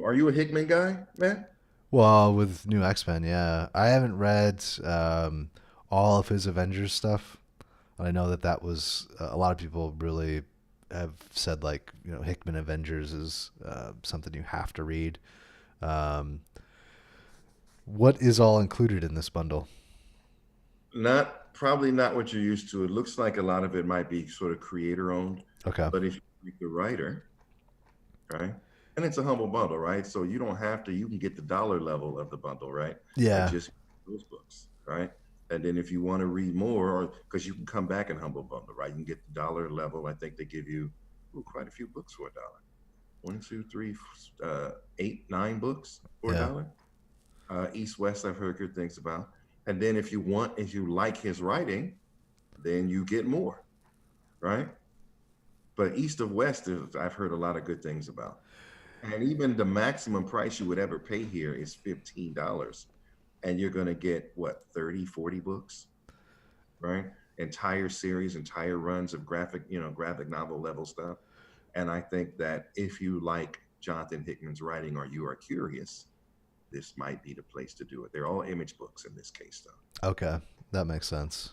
Are you a Hickman guy, man? Well, with New X-Men, yeah. I haven't read all of his Avengers stuff. I know that was a lot of people really have said, like, Hickman Avengers is something you have to read. What is all included in this bundle? Probably not what you're used to. It looks like a lot of it might be sort of creator owned. Okay. But if you read the writer, right? And it's a humble bundle, right? So you don't have to, you can get the dollar level of the bundle, right? Yeah. Just those books, right? And then if you want to read more, or because you can come back in humble bundle, right? You can get the dollar level. I think they give you quite a few books for $1. 1, 2, 3, 8, 9 books for $1. East West, I've heard good things about. And then if you like his writing, then you get more, right? But East of West, I've heard a lot of good things about. And even the maximum price you would ever pay here is $15. And you're going to get, what, 30, 40 books, right? Entire series, entire runs of graphic novel level stuff. And I think that if you like Jonathan Hickman's writing, or you are curious, this might be the place to do it. They're all image books in this case, though. Okay, that makes sense.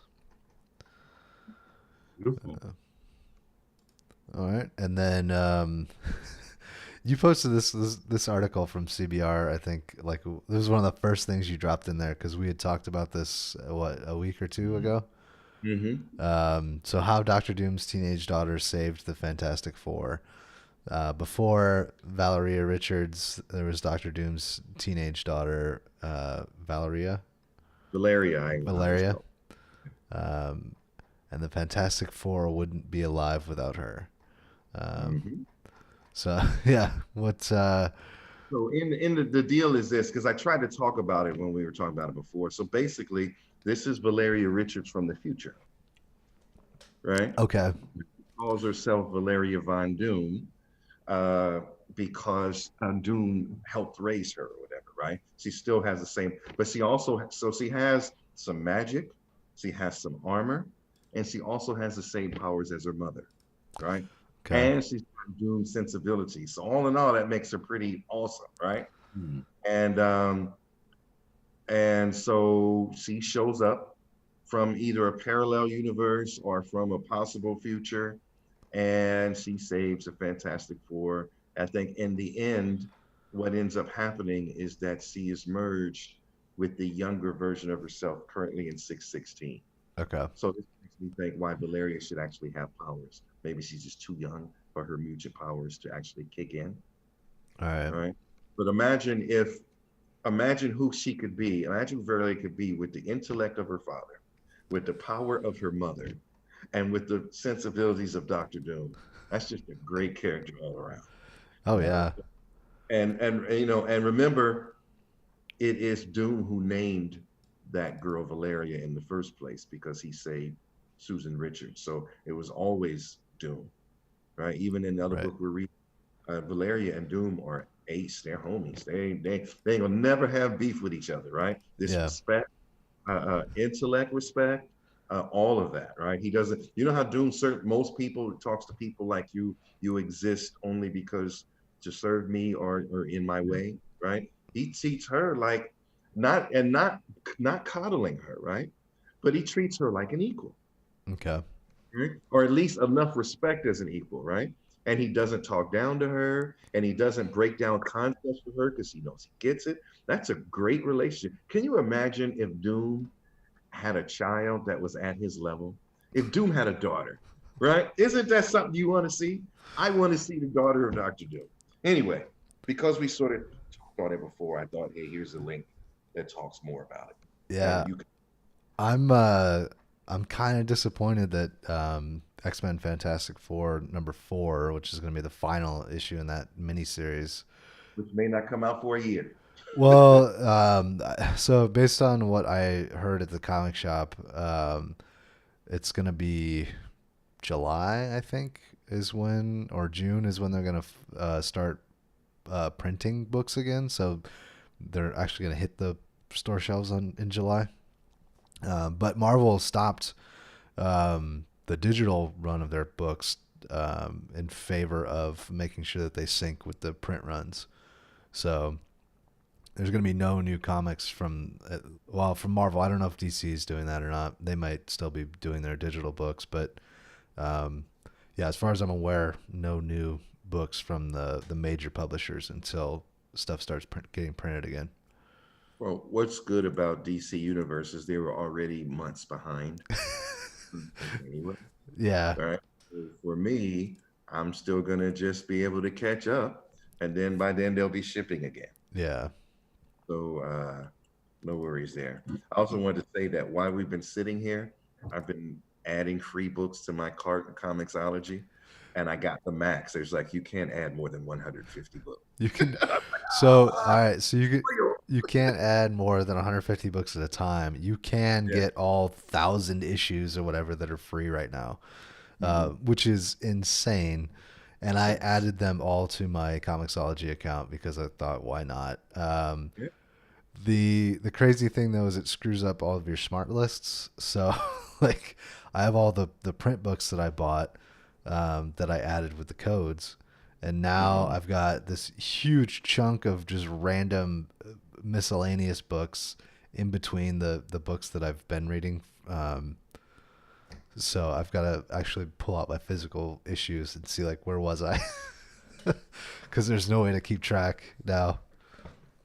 Beautiful. All right, and then you posted this article from CBR. I think, like, this was one of the first things you dropped in there, because we had talked about this a week or 2 ago. Mm-hmm. So how Dr. Doom's teenage daughter saved the Fantastic Four. Before Valeria Richards, there was Dr. Doom's teenage daughter, Valeria. Valeria. And the Fantastic Four wouldn't be alive without her. So yeah, So in the deal is this, because I tried to talk about it when we were talking about it before. So basically, this is Valeria Richards from the future, right? Okay. Calls herself Valeria Von Doom uh, because Doom helped raise her or whatever, right? She still has the same, but she has some magic, she has some armor, and she also has the same powers as her mother, right? Okay. And she's got Doom sensibility. So all in all, that makes her pretty awesome, right? Hmm. And so she shows up from either a parallel universe or from a possible future, and she saves the Fantastic Four. I think in the end, what ends up happening is that she is merged with the younger version of herself currently in 616. Okay. So this makes me think why Valeria should actually have powers. Maybe she's just too young for her mutant powers to actually kick in. All right. All right. But imagine who she could be. Imagine Valeria could be with the intellect of her father, with the power of her mother, and with the sensibilities of Doctor Doom. That's just a great character all around. Oh Uh, yeah. and remember, it is Doom who named that girl Valeria in the first place because he saved Susan Richards. So it was always Doom, right? Even in the other Right. book we're reading, Valeria and Doom are ace. They're homies. They ain't gonna never have beef with each other, right? This Yeah. respect, intellect respect, all of that, right? He doesn't. You know how Doom most people talks to people like you exist only because to serve me or in my way, right? He treats her like not coddling her, right? But he treats her like an equal, Okay. right? Or at least enough respect as an equal, right? And he doesn't talk down to her, and he doesn't break down concepts with her because he knows he gets it. That's a great relationship. Can you imagine if Doom had a child that was at his level? If Doom had a daughter, right? Isn't that something you want to see? I want to see the daughter of Dr. Doom. Anyway, because we sort of talked on it before, I thought, hey, here's a link that talks more about it. Yeah. And you can, I'm uh I'm kind of disappointed that X-Men Fantastic Four #4, which is going to be the final issue in that miniseries. which may not come out for a year. Well, so based on what I heard at the comic shop, it's going to be July, I think, is when, or June is when they're going to start printing books again. So they're actually going to hit the store shelves in July. But Marvel stopped the digital run of their books in favor of making sure that they sync with the print runs. So there's going to be no new comics from Marvel. I don't know if DC is doing that or not. They might still be doing their digital books, but yeah, as far as I'm aware, no new books from the major publishers until stuff starts getting printed again. Well, what's good about DC Universe is they were already months behind. Anyway, Yeah, all right. For me, I'm still gonna just be able to catch up, and then by then they'll be shipping again. yeah. So no worries there. I also wanted to say that while we've been sitting here, I've been adding free books to my cart in Comixology, and I got the max. There's like you can't add more than 150 books. You can. So all right, so you can't add more than 150 books at a time. You can Yeah. get all 1,000 issues or whatever that are free right now, which is insane. And I added them all to my Comixology account because I thought, why not? Yeah. The crazy thing though is it screws up all of your smart lists. So like I have all the print books that I bought that I added with the codes, and now I've got this huge chunk of just random miscellaneous books in between the books that I've been reading. So I've got to actually pull out my physical issues and see like where was I, because there's no way to keep track now.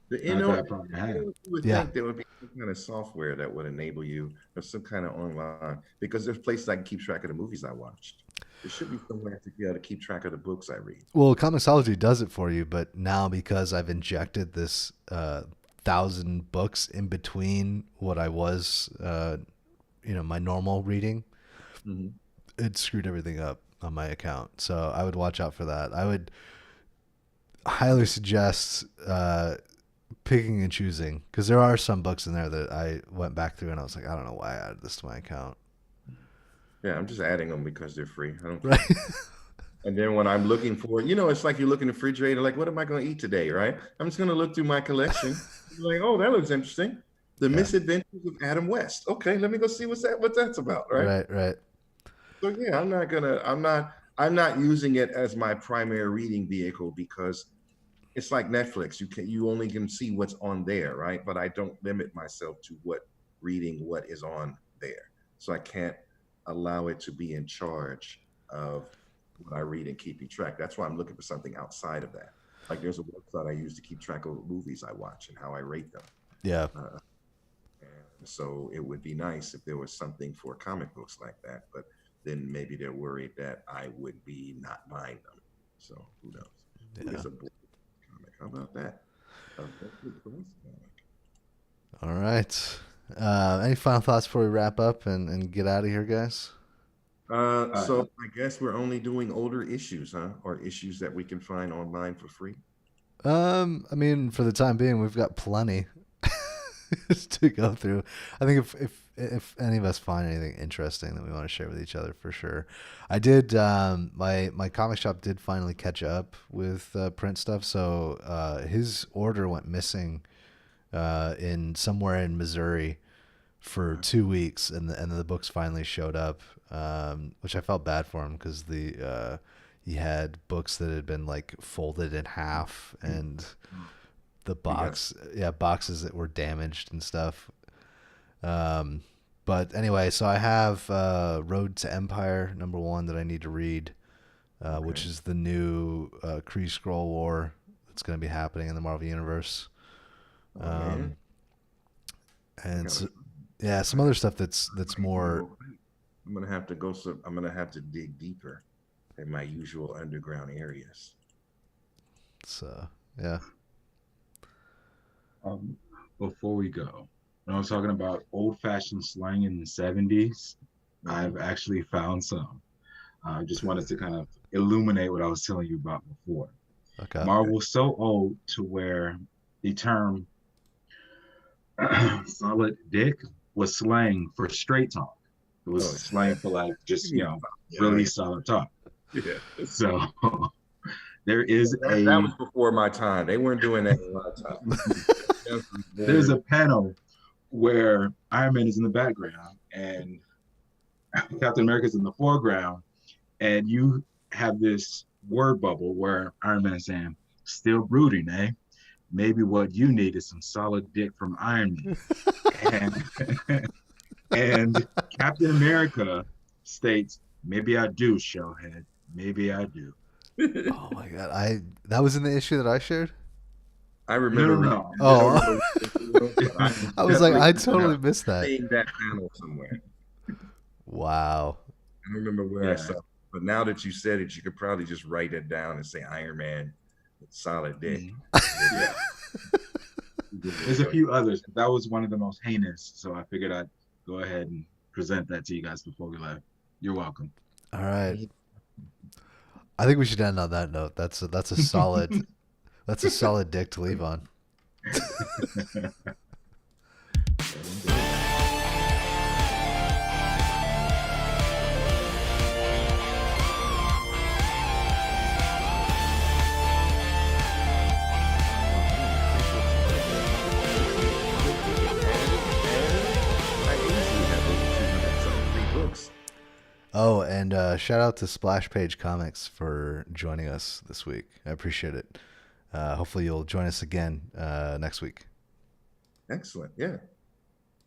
But, you Not know, that far behind. you would Yeah. think there would be some kind of software that would enable you or some kind of online because there's places I can keep track of the movies I watched. There should be somewhere to be able to keep track of the books I read. Well, Comixology does it for you, but now because I've injected this 1,000 books in between what I was, my normal reading, Mhm. it screwed everything up on my account. So I would watch out for that. highly suggest picking and choosing, because there are some books in there that I went back through and I was like, I don't know why I added this to my account. Yeah, I'm just adding them because they're free. I don't care. Right. And then when I'm looking for, it's like you look in the refrigerator, like, what am I going to eat today, right? I'm just going to look through my collection. Like, oh, that looks interesting. The Misadventures of Adam West. Okay, let me go see what that's about, right? Right. So yeah, I'm not using it as my primary reading vehicle because it's like Netflix. You only can see what's on there, right? But I don't limit myself to what is on there. So I can't allow it to be in charge of what I read and keeping track. That's why I'm looking for something outside of that. Like there's a website I use to keep track of movies I watch and how I rate them. Yeah. And so it would be nice if there was something for comic books like that, but then maybe they're worried that I would be not buying them. So who knows? Yeah. It's a book comic. How about that? All right. Any final thoughts before we wrap up and get out of here, guys? So I guess we're only doing older issues, huh? Or issues that we can find online for free. I mean, for the time being, we've got plenty to go through. I think if any of us find anything interesting that we want to share with each other, for sure. I did. My comic shop did finally catch up with print stuff, so his order went missing in somewhere in Missouri for 2 weeks, and the books finally showed up, which I felt bad for him because he had books that had been like folded in half and the boxes that were damaged and stuff. But anyway, so I have Road to Empire #1 that I need to read, which is the new Kree Skrull War that's going to be happening in the Marvel Universe. And so, yeah, some other stuff that's more. I'm gonna have to go. So I'm gonna have to dig deeper in my usual underground areas. So yeah. Before we go, when I was talking about old-fashioned slang in the 70s, I've actually found some. I just wanted to kind of illuminate what I was telling you about before. Okay. Marvel's so old to where the term solid dick was slang for straight talk. It was slang for like just really solid talk. Yeah. So there is that was before my time. They weren't doing that a lot of time. There's a panel where Iron Man is in the background and Captain America's in the foreground, and you have this word bubble where Iron Man is saying, "Still brooding, eh? Maybe what you need is some solid dick from Iron Man." and Captain America states, "Maybe I do, Shellhead. Maybe I do." Oh my god! That was in the issue that I shared. I remember. No. Oh, I was like, I totally missed that. Seeing that panel somewhere. Wow. I don't remember where I saw it, but now that you said it, you could probably just write it down and say Iron Man, solid dick. Yeah. There's a few others. That was one of the most heinous, so I figured I'd go ahead and present that to you guys before we left. You're welcome. All right. I think we should end on that note. That's a solid that's a solid dick to leave on. Oh, and shout out to Splash Page Comics for joining us this week. I appreciate it. Hopefully you'll join us again next week. Excellent. Yeah.